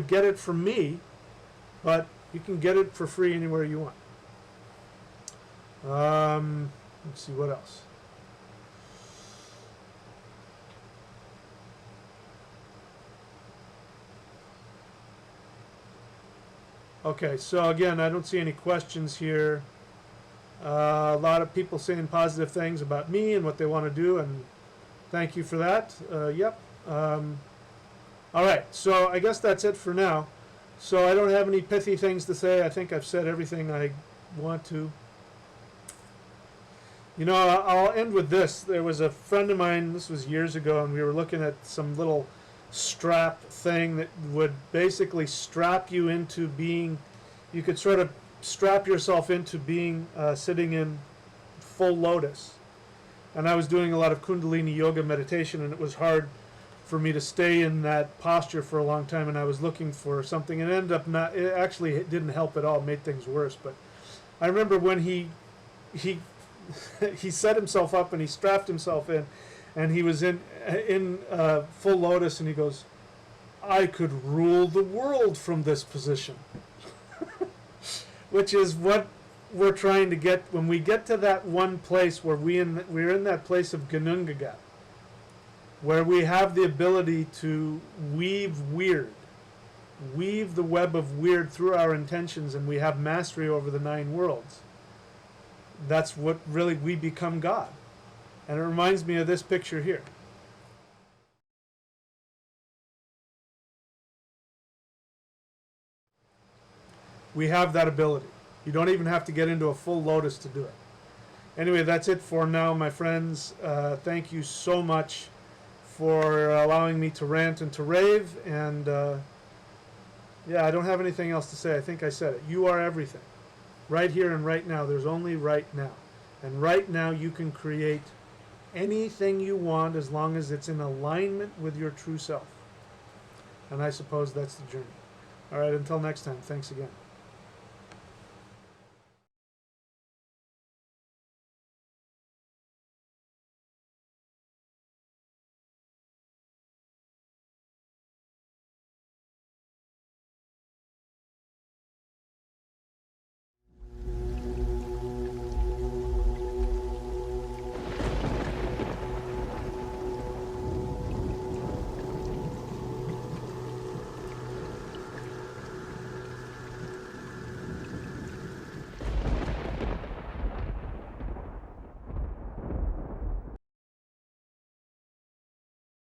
get it from me, but you can get it for free anywhere you want. Let's see, what else? Okay, so again, I don't see any questions here. A lot of people saying positive things about me and what they want to do, and thank you for that. Yep. All right, so I guess that's it for now. So I don't have any pithy things to say. I think I've said everything I want to. I'll end with this. There was a friend of mine, this was years ago, and we were looking at some little strap thing that would basically strap you into being, you could sort of strap yourself into being sitting in full lotus. And I was doing a lot of Kundalini yoga meditation, and it was hard for me to stay in that posture for a long time, and I was looking for something, and it ended up not, it didn't help at all, it made things worse. But I remember when he set himself up and he strapped himself in, and he was in full lotus, and he goes, I could rule the world from this position. Which is what we're trying to get when we get to that one place where we're in that place of Ganungagat, where we have the ability to weave the web of Wyrd through our intentions, and we have mastery over the 9 worlds. That's what really we become God. And it reminds me of this picture here. We have that ability. You don't even have to get into a full lotus to do it. Anyway, that's it for now, my friends. Thank you so much for allowing me to rant and to rave. And yeah, I don't have anything else to say. I think I said it. You are everything. Right here and right now. There's only right now. And right now you can create anything you want as long as it's in alignment with your true self. And I suppose that's the journey. All right, until next time, thanks again.